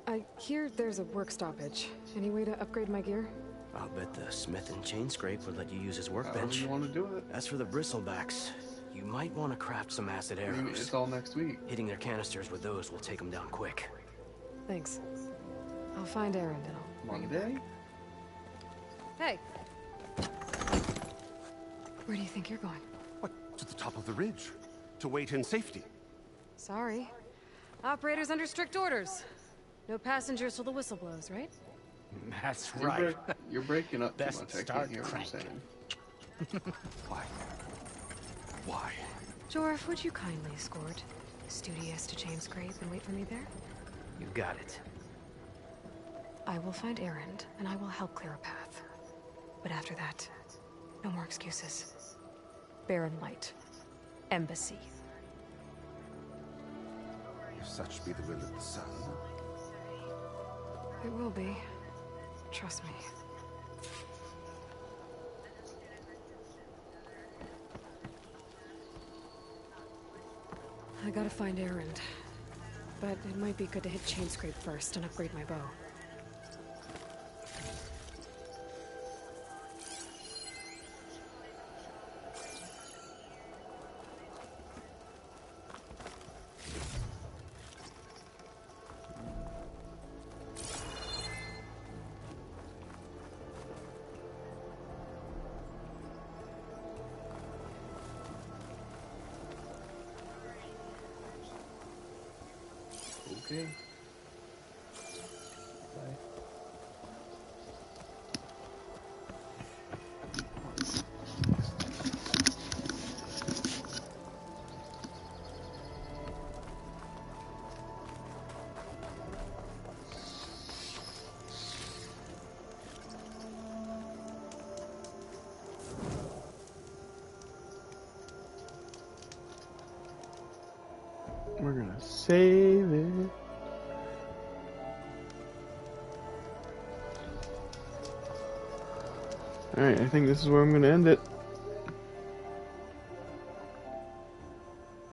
I hear there's a work stoppage. Any way to upgrade my gear? I'll bet the smith and chain scrape would let you use his workbench. However you want to do it. As for the bristlebacks, you might want to craft some acid I mean, arrows. it's all next week. Hitting their canisters with those will take them down quick. Thanks. I'll find Erend and I'll... Monday? Hey! Where do you think you're going? What? To the top of the ridge. To wait in safety. Sorry. Operator's under strict orders. No passengers till the whistle blows, right? That's You're breaking up too Best much. I can't start hear what you're cranking. saying. Why? Why? Jorf, would you kindly escort Studious to James Grave and wait for me there? You got it. I will find Erend, and I will help clear a path. But after that, no more excuses. Barren Light. Embassy. If such be the will of the sun. It will be. Trust me. I gotta find Erend. But it might be good to hit Chainscrape first and upgrade my bow. Okay. Bye. We're gonna save it. Alright, I think this is where I'm gonna end it.